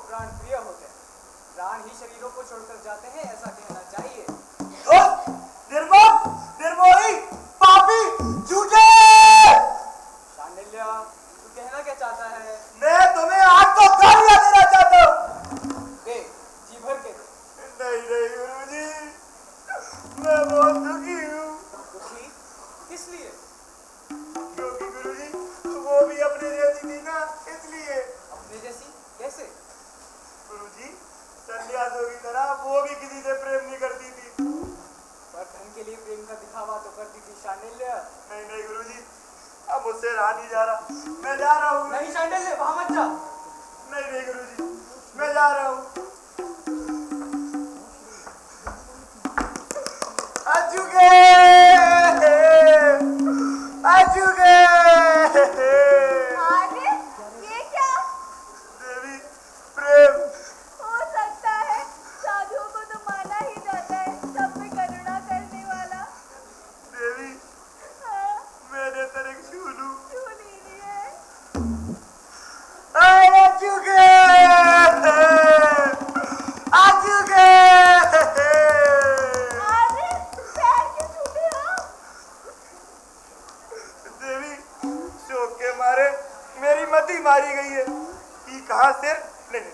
प्राण प्रिय होते हैं। प्राण ही शरीरों को छोड़कर जाते हैं, ऐसा कहना चाहिए। दोस्त, निर्मम, निर्मोही, पापी, झूठे। शांडिल्य, तू कहना क्या चाहता है? मैं तुम्हें आज तो गालियां देना चाहता हूँ। दे, जी भर के दे। नहीं नहीं गुरुजी, मैं बहुत दुखी हूँ। दुखी? किस लिए? क्योंकि गुरुजी वो भी अपने जैसी थी ना, इसलिए। अपने जैसी? कैसे? गुरुजी, सन्यासियों की तरह वो भी किसी से प्रेम नहीं करती थी। पर धन के लिए प्रेम का दिखावा तो करती थी शांडिल्य। नहीं नहीं गुरुजी, अब मुझसे रहा नहीं जा रहा, मैं जा रहा हूँ। नहीं शांडिल्य, वहां मत जा। नहीं नहीं गुरुजी, मैं जा रहा हूँ। अजुगे, अजुगे। अरे ये क्या? देवी, प्रेम। हो सकता है साधुओं को तो माना ही जाता है सब में करुणा करने वाला। देवी, हाँ, मैंने तेरे छू लूं। छू लीजिए है। अजुगे, अजुगे। अरे पैर क्यों छूटे हो? देवी, शोक के मारे मेरी मति मारी गई है कि कहाँ सिर नहीं नहीं,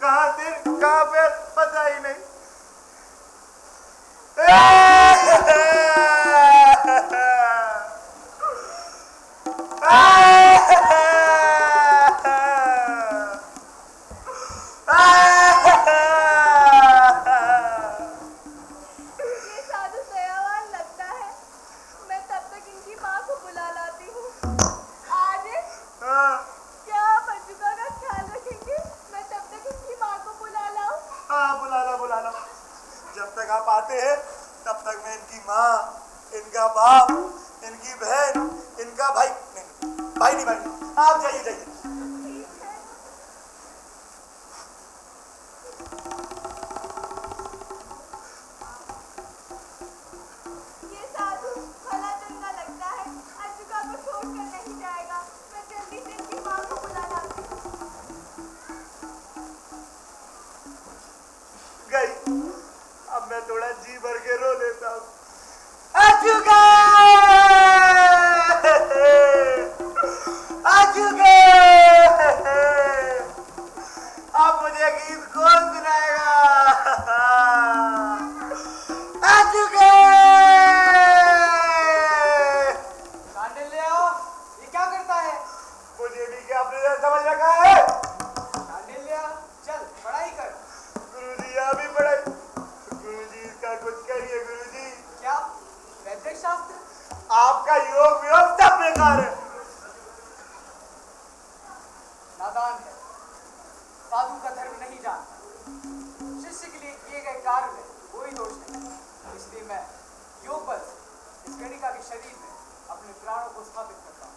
कहाँ सिर कहाँ पैर पता ही नहीं। ये साधु दयावान लगता है। मैं तब तक इनकी माँ को बुला लाती हूँ। अरे क्या पंचुका का ख्याल रखेंगे? मैं तब तक इनकी माँ को बुला लाऊं। हाँ बुला लो बुला लो। जब तक आप आते हैं तब तक मैं इनकी माँ, इनका बाप, इनकी बहन, इनका भाई नहीं, भाई नहीं, भाई नहीं। आप जाइए जाइए। ठीक है। ये साधु भला चंगा लगता है। अंजुका को छोड़कर नहीं जाएगा। मैं जल्दी से इनकी माँ को बुला लाती हूँ। गई। अब मैं थोड़ा जी भर के रो लेता हूँ। अजुगे, अजुगे। अब मुझे गीत कौन सुनाएगा? अजुगे। शांडिल्य, ये क्या करता है? मुझे भी क्या आपने समझ रखा है? शांडिल्य, चल पढ़ाई कर। गुरुजी अभी पढ़ाई। गुरुजी इसका कुछ करिए गुरुजी। क्या? वैदिक शास्त्र? आपका योग वियोग सब बेकार है। नादान है, साधु का धर्म नहीं जानता। शिष्य के लिए किए गए कार्य में कोई दोष नहीं। इसलिए मैं योग बल से इस गणिका के शरीर में अपने प्राणों को स्थापित करता हूँ।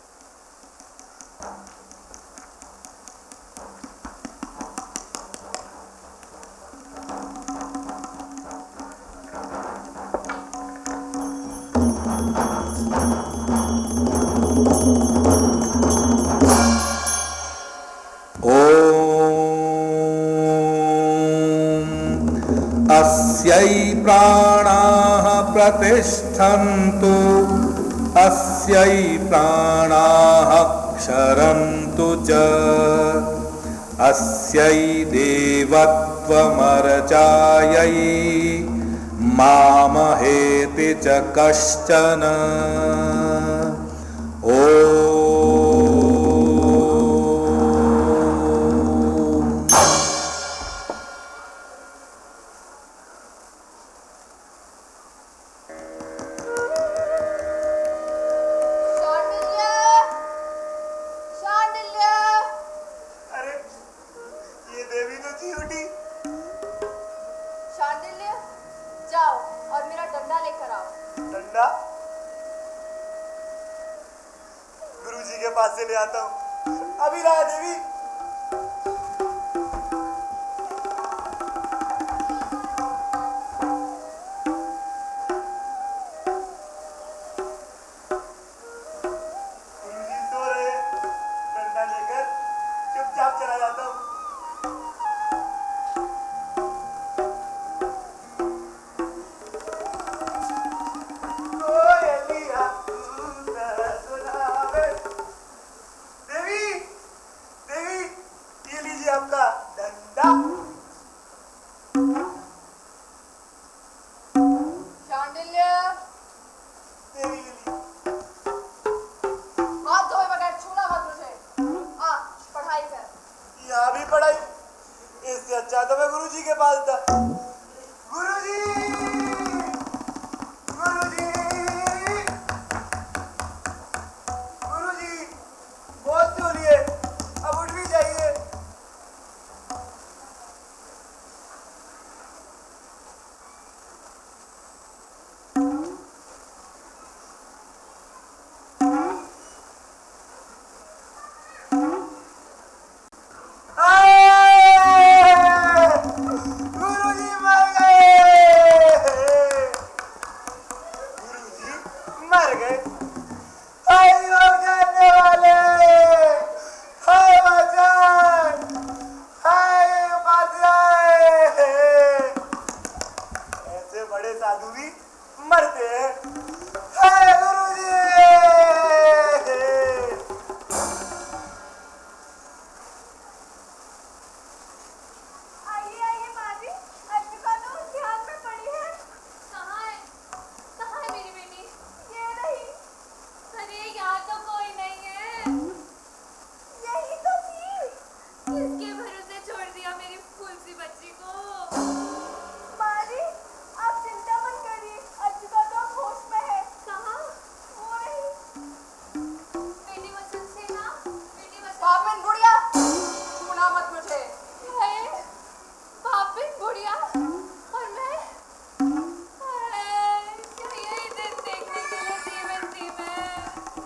अस्यै प्राणाः प्रतिष्ठन्तु, अस्यै प्राणाः क्षरन्तु च, अस्यै देवत्वमर्चायै मामहेति च कश्चन। अरे ये देवी तो थी उठी। शांडिल्य, जाओ और मेरा डंडा लेकर आओ। डंडा गुरुजी के पास से ले आता हूँ। अभी रहा देवी। गुरुजी सो रहे, डंडा लेकर चुपचाप चला जाता हूँ। बच्चा तो मैं गुरुजी के पास था। गुरुजी, गुरुजी, गुरुजी, बहुत सो लिए, अब उठ भी जाइए। गुरुजी मर गए, गुरुजी मर गए। हाय लोग जानने वाले, हाय बचान, हाय बचाए। ऐसे बड़े साधु भी मरते हैं। हाय गुरुजी। आइए आइए माजी, अर्पिता तो ध्यान में पड़ी है। कहाँ है मेरी बेटी? ये रही। अरे यहाँ तो कोई नहीं है। यही तो थी। किसके भरोसे छोड़ दिया मेरी फूल सी बच्ची को? माजी, आप चिंता मत करिए, अर्पिता तो अब होश में है। कहाँ? वो रही। बेटी वचन से ना, बेटी वचन। पापिन बुढ़िया, छूना मत मुझे। पापिन बुढ़िया, और मैं क्या यही दिन देखने के लिए जीवन थी मैं?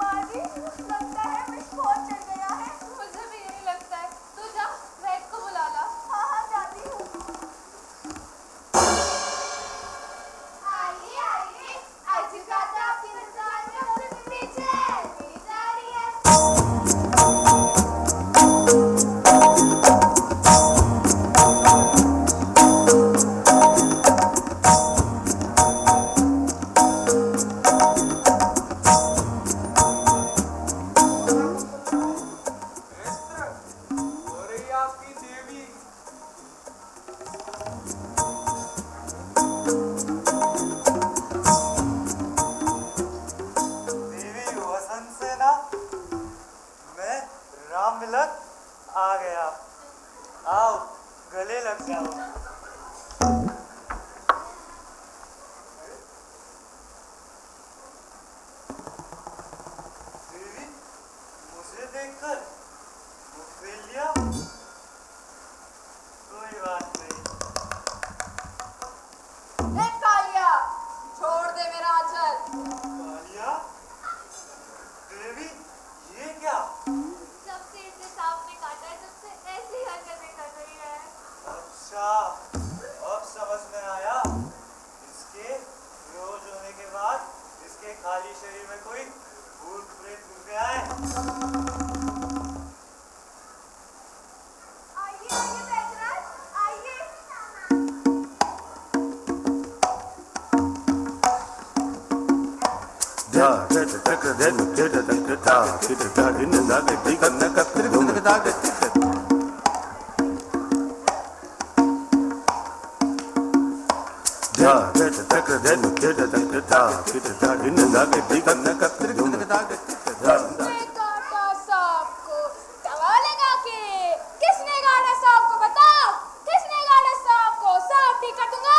माजी, लगता है विष बहुत चढ़ गया है। मुझे भी यही लगता है। तू जा, वैद्य को बुला ला। हाँ हाँ, जाती हूँ। आइए आइए, अर्चिका तो आपकी इंतजार में अपने पीछे मेरी जा रही है। हो रही आपकी देवी। देवी वसंत से ना मैं राम मिलन आ गया। आओ गले लग जाओ। देवी मुझे देखकर मुख फेर लिया। कोई बात नहीं। ए कालिया, छोड़ दे मेरा आंचल। कालिया, देवी ये क्या? जब से इसे सांप ने काटा है, तब से ऐसी हरकतें कर रही है। अच्छा, अब समझ में आया। इसके बेहोश होने के बाद इसके खाली शरीर में कोई भूत प्रेत घुस गया है। आइए आइए बैजनाथ, आइए। काटा सांप को दवा लगा के। किसने काटा सांप को? बताओ, किसने काटा सांप को? सांप ठीक कर दूंगा,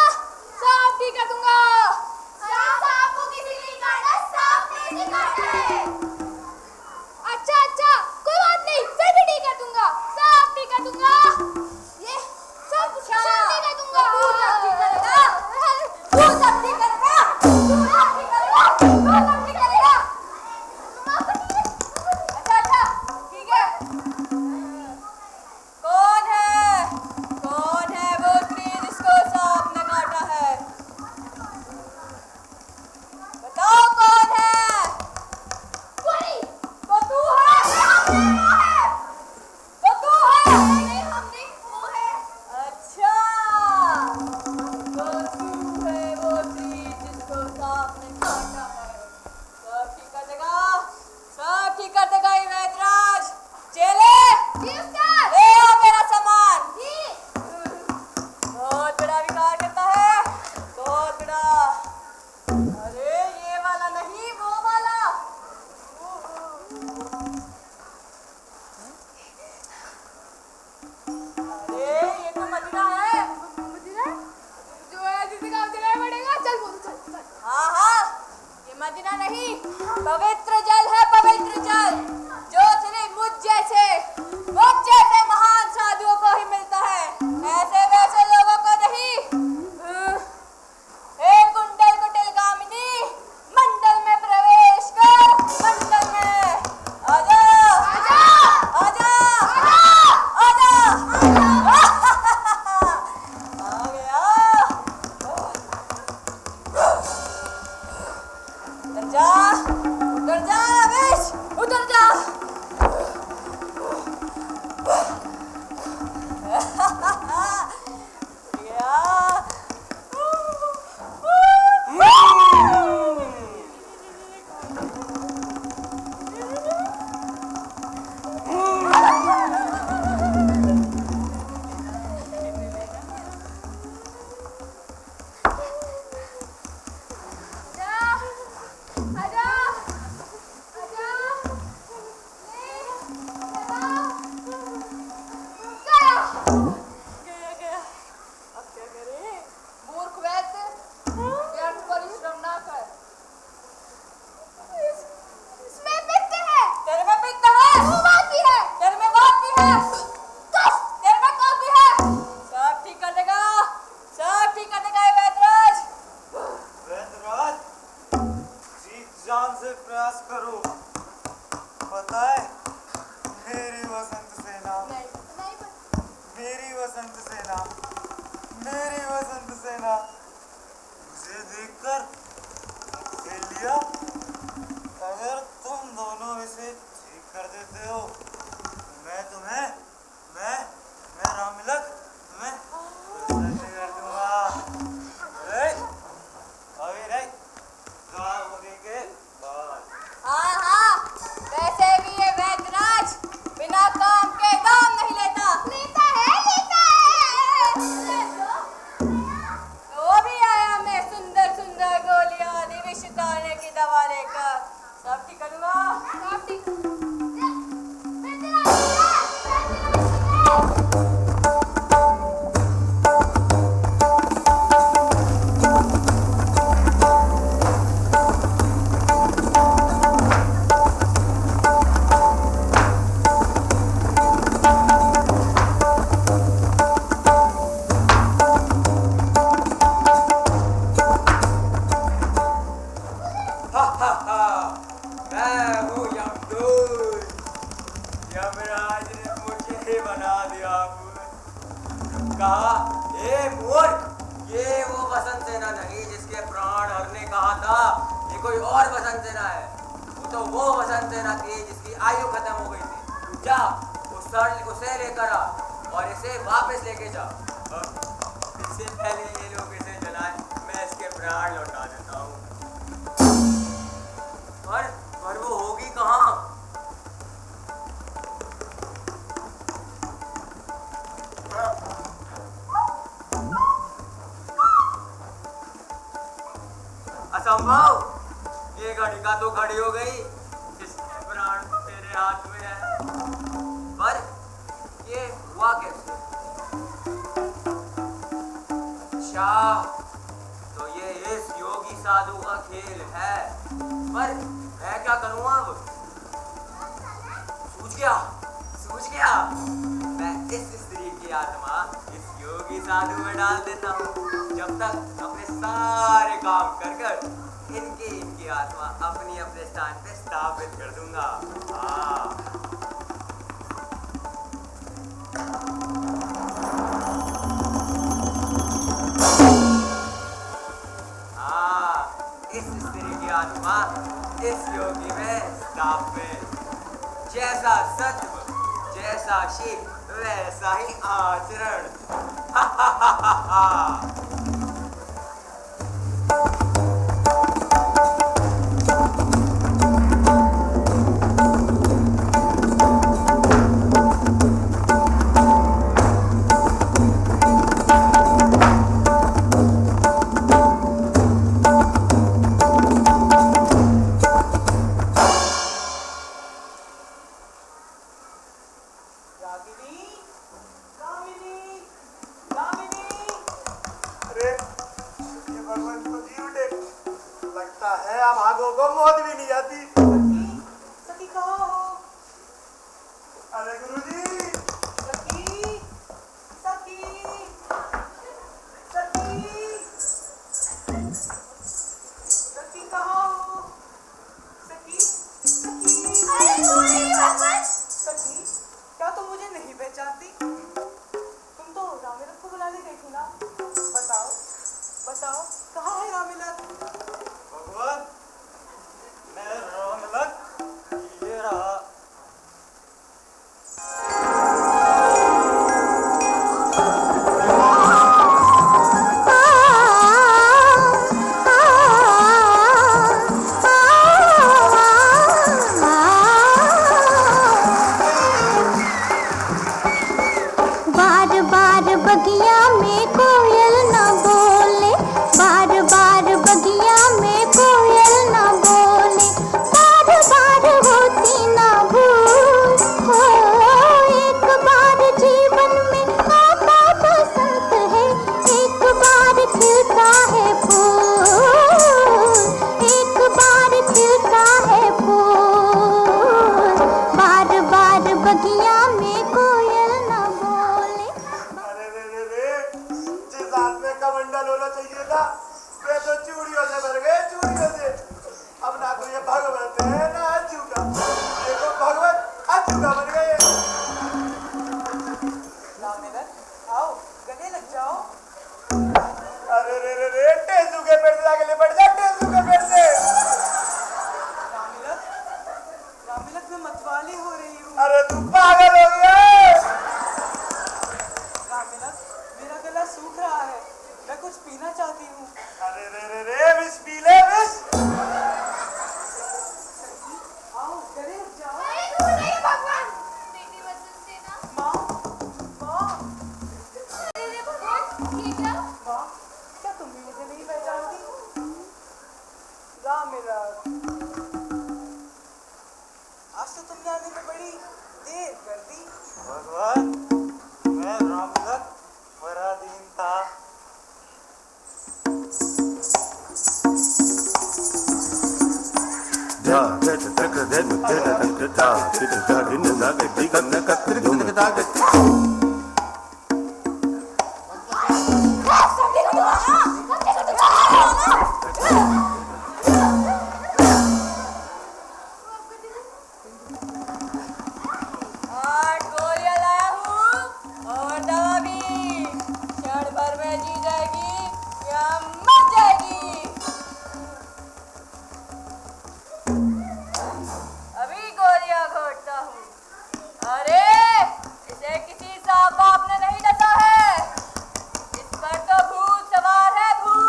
सांप ठीक कर दूंगा। सांप को किसी ने काटा, सांप ने ही काटा है। अच्छा अच्छा, कोई बात नहीं, फिर भी ठीक कर दूंगा, सांप ठीक कर दूंगा। ये सब ठीक कर दूंगा। तू सब ठीक करेगा, तू सब ठीक करेगा, तू सब ठीक करेगा, तू सब ठीक करेगा। पवित्र जल है पवित्र जल, जो सिर्फ मुझ जैसे महान साधुओं को ही मिलता है, ऐसे वैसे लोगों को नहीं। हे कुंडल कुटिल गामिनी, मंडल में प्रवेश कर, मंडल में आजा आजा आजा आजा आ गया। उतर जा रमेश, उतर जा। असंभव, ये घड़िका तो खड़ी हो गई, इसके प्राण तेरे हाथ में है, पर ये हुआ कैसे? अच्छा, तो ये इस योगी साधु का खेल है, पर मैं क्या करूं अब? सूझ गया, मैं इस स्त्री की आत्मा इस योगी साधु में डाल देता हूँ, जब तक अपने सारे काम कर इनकी आत्मा अपने स्थान पे स्थापित कर दूंगा। इस स्त्री की आत्मा इस योगी में स्थापित। जैसा सत्व, जैसा शील, वैसा ही आचरण। लगता है अब आगों को मौत भी नहीं आती। बार बगिया में कोयल न बोले, बार बार बगिया में कोयल न बोले, बार बार होती ना भूल हो। एक बार जीवन में आता बसंत है, एक बार खिलता है फूल, एक बार खिलता है फूल, बार बार बगिया में कोयल न बोले। अरे रे रे रे, जिस हाथ में कमंडल होना चाहिए था वे तो चूड़ियों से भर गए, चूड़ियों से। अब ना तो ये भगवत है ना अछूका, देखो भगवत अछूका बन गए। रामनिधन, आओ गले लग जाओ। अरे रे रे रे, टेसू के पेड़ से आगे लिपट जा, टेसू के पेड़ से। रामनिधन, रामनिधन मैं मतवाली हो रही हूँ। अरे तू पागल हो गया। रामनिधन, मेरा गला सूख रहा है, मैं कुछ पीना चाहती हूँ। अरे रे रे रे, विष पी ले विष। आओ गले लग जाओ। नहीं भगवान, बेटी मत देना। माँ, माँ, अरे भगवान, ये क्या? माँ, क्या तुम भी मुझे नहीं पहचानती? रामनिधन, आज तो तुमने आने में बड़ी देर कर दी। भगवान, मैं रामनिधन पराधीन था। आठ गोलियां लाया हूँ और दवा भी। क्षण भर में जी जाएगी या मर जाएगी। अभी गोलियां घोटता हूँ। अरे इसे किसी सांप बाप ने नहीं डसा है, इस पर तो भूत सवार है, भूत।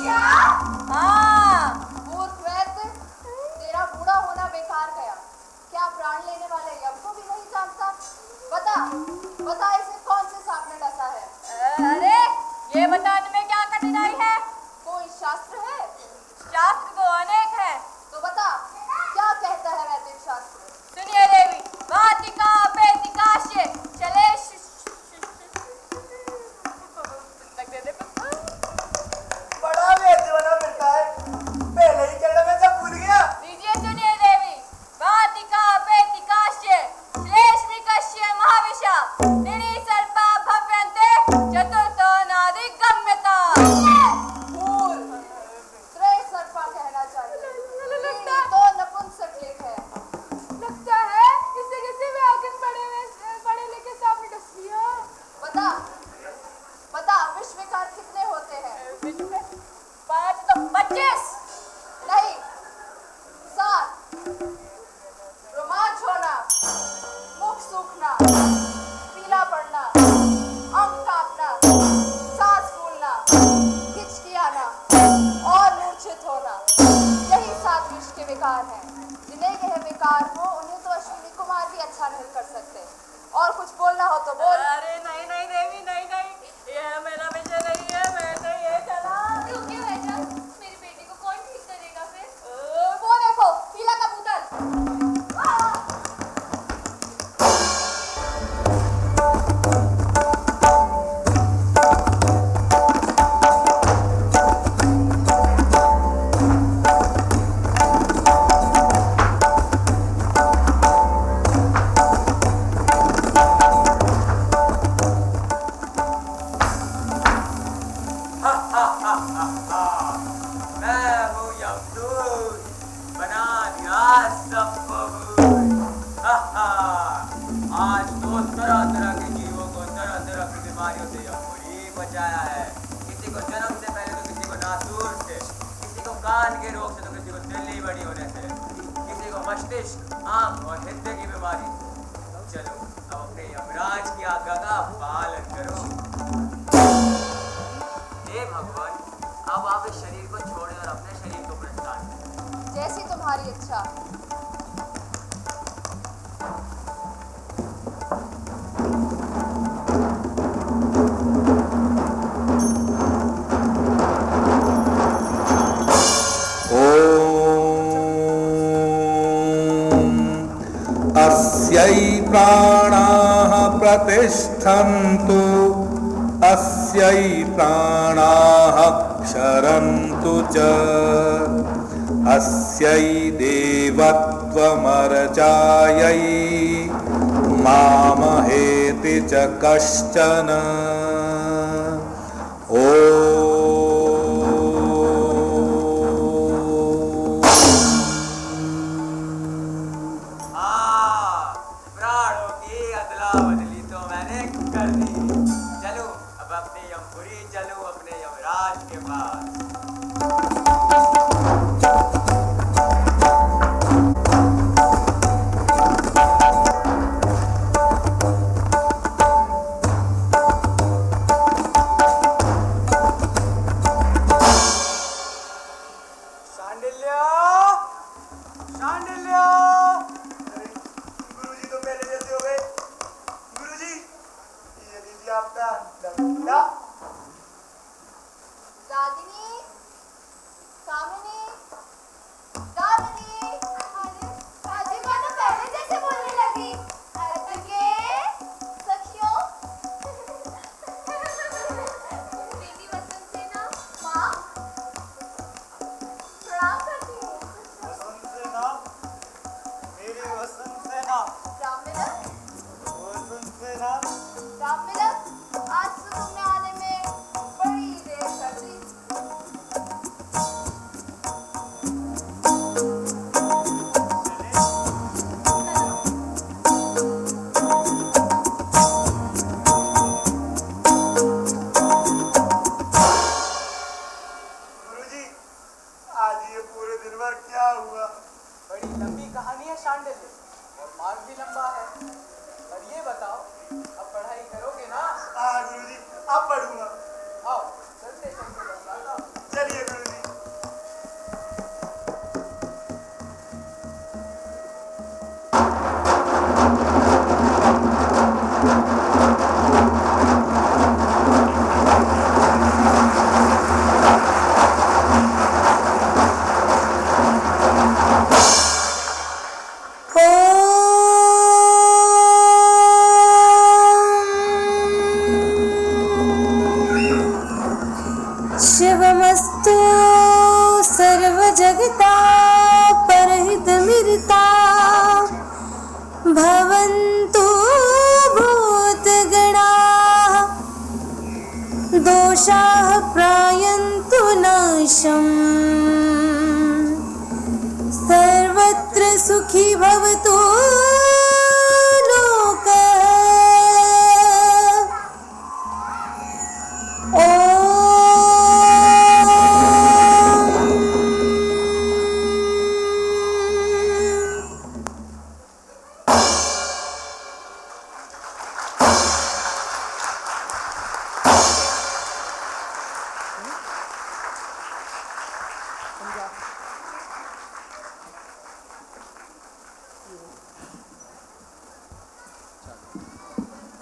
क्या? हाँ। मूर्ख वैद्य, तेरा बूढ़ा होना बेकार गया। क्या प्राण लेने वाले यम को भी नहीं जानता? बता, बता इसे कौन से सांप ने डसा है? अरे ये बताने में क्या कठिनाई है? कोई शास्त्र है? शास्त्र तो अनेक है। तो बता, क्या कहता है वैदिक शास्त्र? सुनिए देवी, वाटिका पेटिकाश्य चले बड़ा वेद बना मिलता है, पहले ही चरण में सब भूल गया। लीजिए सुनिए देवी, वाटिका पेटिकाश्य श्लेष्मिकश्य महाविशा निरी सर्पा भव्यन्ते चतुर्थो नादि गम्यता। भूल, त्रय सर्पा कहना चाहिए। ये तो नपुंसक लेख है। लगता है इसे किसी भी आगे पढ़े लिखे सांप ने डस लिया। बता, बता विश्व विकार कितने होते हैं? विश्व में 5 तो 25। नहीं, 7। रोमांच होना, मुख सूखना, पीला पड़ना, अंग कांपना, सांस फूलना, हिचकी आना और मूर्छित होना, यही 7 विश्व के विकार हैं। जिन्हें यह विकार हो उन्हें तो अश्विनी कुमार भी अच्छा नहीं कर सकते। और कुछ बोलना हो तो बोल। अरे नहीं नहीं देवी, नहीं नहीं, यह मेरा विषय नहीं है, मैं तो ये चला। रुकिए बेटा, मेरी बेटी को कौन ठीक करेगा फिर? वो देखो, पीला कबूतर। कान के रोग से तो किसी को दिल्ली बड़ी होने से, किसी को मस्तिष्क, आंख और हृदय की बीमारी। चलो अब अपने यमराज की आज्ञा का पालन करो। हे भगवान, अब आप इस शरीर को छोड़ें और अपने शरीर को प्रस्थान करें। जैसी तुम्हारी इच्छा। प्रतिष्ठन्तु अस्यै प्राणाः क्षरन्तु च अस्यै देवत्वमर्चायै मामहेति च कश्चन ओ शिवमस्तु सर्वजगता परहितमिरता भवन्तु भूतगणाः दोषाः प्रायन्तु नाशम् सर्वत्र सुखी भवतु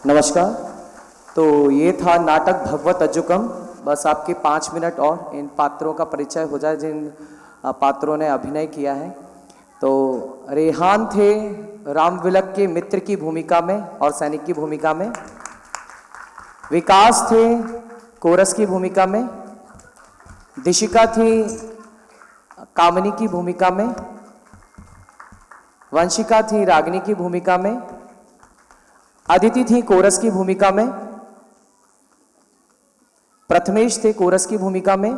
नमस्कार। तो ये था नाटक भगवत अज्जुकम। बस आपके 5 मिनट और इन पात्रों का परिचय हो जाए जिन पात्रों ने अभिनय किया है। तो रेहान थे राम विलक के मित्र की भूमिका में और सैनिक की भूमिका में। विकास थे कोरस की भूमिका में। दिशिका थी कामनी की भूमिका में। वंशिका थी रागिनी की भूमिका में। अदिति थी कोरस की भूमिका में। प्रथमेश थे कोरस की भूमिका में।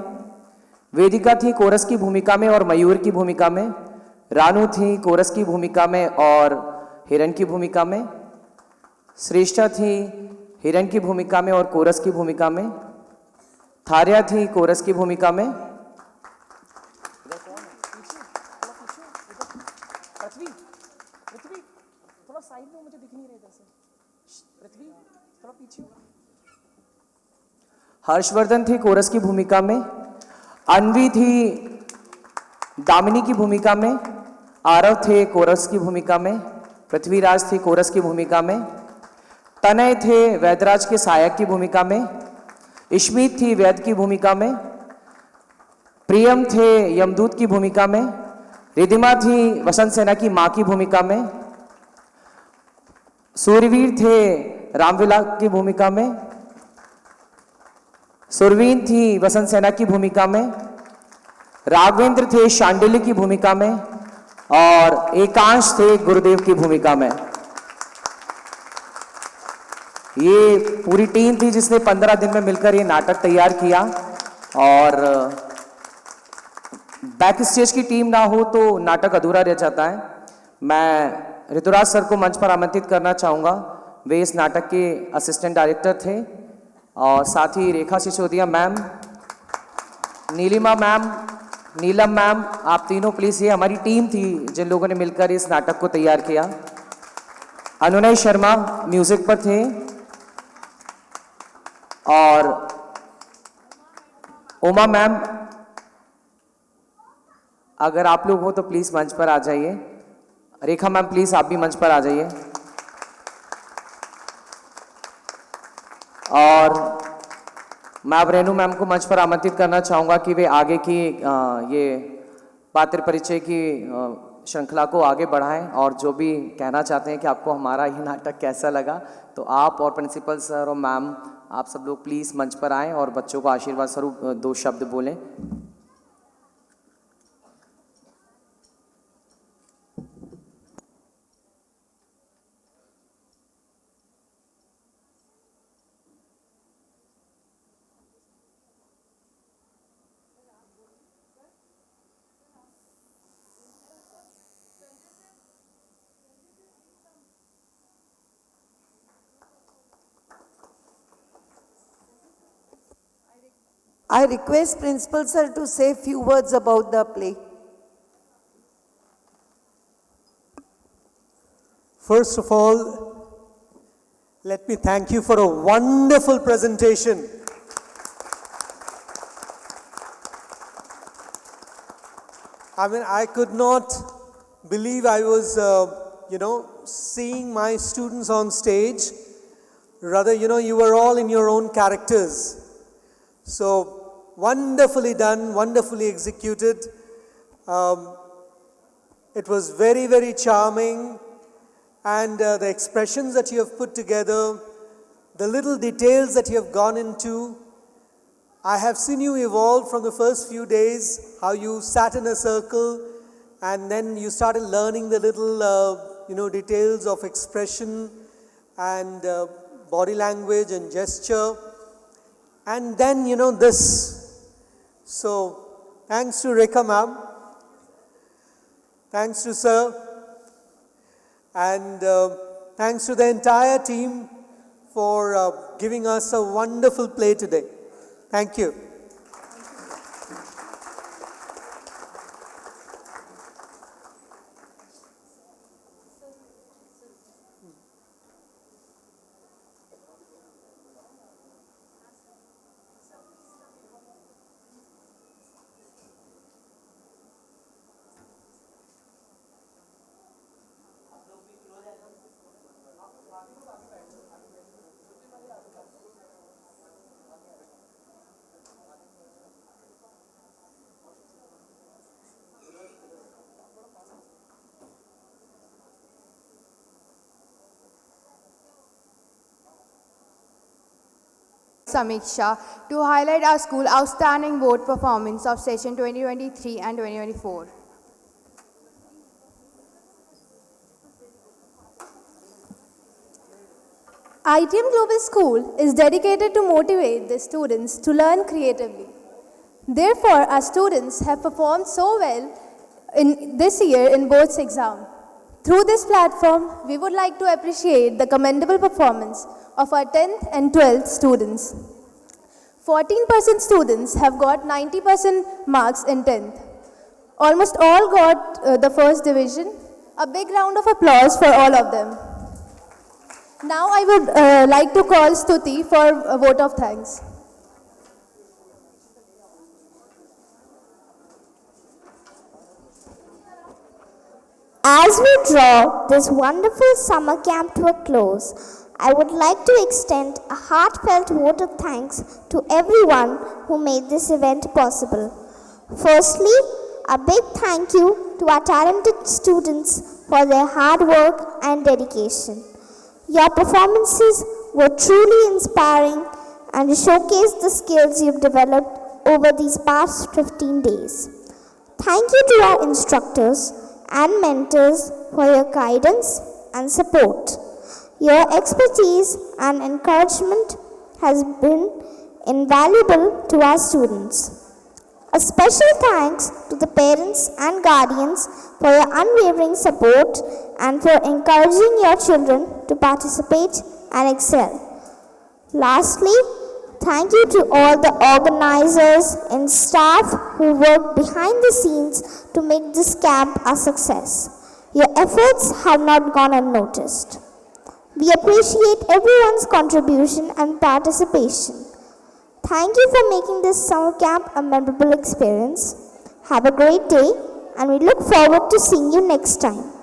वेदिका थी कोरस की भूमिका में और मयूर की भूमिका में। रानू थी कोरस की भूमिका में और हिरण की भूमिका में। श्रेष्ठा थी हिरण की भूमिका में और कोरस की भूमिका में। थार्या थी कोरस की भूमिका में। हर्षवर्धन थे कोरस की भूमिका में। अन्वी थी दामिनी की भूमिका में। आरव थे कोरस की भूमिका में। पृथ्वीराज थी कोरस की भूमिका में। तनय थे वैदराज के सहायक की भूमिका में। इश्मीत थी वैद की भूमिका में। प्रियम थे यमदूत की भूमिका में। रिधिमा थी वसंत सेना की मां की भूमिका में। सूर्यवीर थे रामविला की भूमिका में, सुरवीन थी वसंत सेना की भूमिका में, राघवेंद्र थे शांडिल्य की भूमिका में और एकांश थे गुरुदेव की भूमिका में। ये पूरी टीम थी जिसने 15 दिन में मिलकर ये नाटक तैयार किया। और बैक स्टेज की टीम ना हो तो नाटक अधूरा रह जाता है। मैं ऋतुराज सर को मंच पर आमंत्रित करना चाहूँगा। वे इस नाटक के असिस्टेंट डायरेक्टर थे और साथ ही रेखा Sisodia ma'am, Nilima ma'am, Neelam ma'am, आप तीनों प्लीज़, ये हमारी टीम थी जिन लोगों ने मिलकर इस नाटक को तैयार किया। अनुनय शर्मा म्यूजिक पर थे और उमा मैम, अगर आप लोग हो तो प्लीज़ मंच पर आ जाइए। रेखा मैम प्लीज़ आप भी मंच पर आ जाइए। और मैं अब रेनू मैम को मंच पर आमंत्रित करना चाहूँगा कि वे आगे की ये पात्र परिचय की श्रृंखला को आगे बढ़ाएं और जो भी कहना चाहते हैं कि आपको हमारा ये नाटक कैसा लगा, तो आप और प्रिंसिपल सर और मैम, आप सब लोग प्लीज़ मंच पर आएं और बच्चों को आशीर्वाद स्वरूप 2 शब्द बोलें। I request Principal Sir to say few words about the play. First of all, let me thank you for a wonderful presentation. I mean, I could not believe I was, seeing my students on stage. Rather, you were all in your own characters. So, wonderfully done, wonderfully executed. It was very, very charming. And the expressions that you have put together, the little details that you have gone into, I have seen you evolve from the first few days, how you sat in a circle and then you started learning the little, details of expression and body language and gesture. And then, this. So, thanks to Rekha ma'am, thanks to sir, and thanks to the entire team for giving us a wonderful play today. Thank you. Samiksha to highlight our school outstanding board performance of session 2023 and 2024. ITM Global School is dedicated to motivate the students to learn creatively. Therefore, our students have performed so well in this year in boards exam. Through this platform, we would like to appreciate the commendable performance of our 10th and 12th students. 14% students have got 90% marks in 10th. Almost all got the first division. A big round of applause for all of them. Now I would like to call Stuti for a vote of thanks. As we draw this wonderful summer camp to a close, I would like to extend a heartfelt vote of thanks to everyone who made this event possible. Firstly, a big thank you to our talented students for their hard work and dedication. Your performances were truly inspiring and showcased the skills you've developed over these past 15 days. Thank you to our instructors and mentors for your guidance and support. Your expertise and encouragement has been invaluable to our students. A special thanks to the parents and guardians for your unwavering support and for encouraging your children to participate and excel. Lastly, thank you to all the organizers and staff who worked behind the scenes to make this camp a success. Your efforts have not gone unnoticed. We appreciate everyone's contribution and participation. Thank you for making this summer camp a memorable experience. Have a great day, and we look forward to seeing you next time.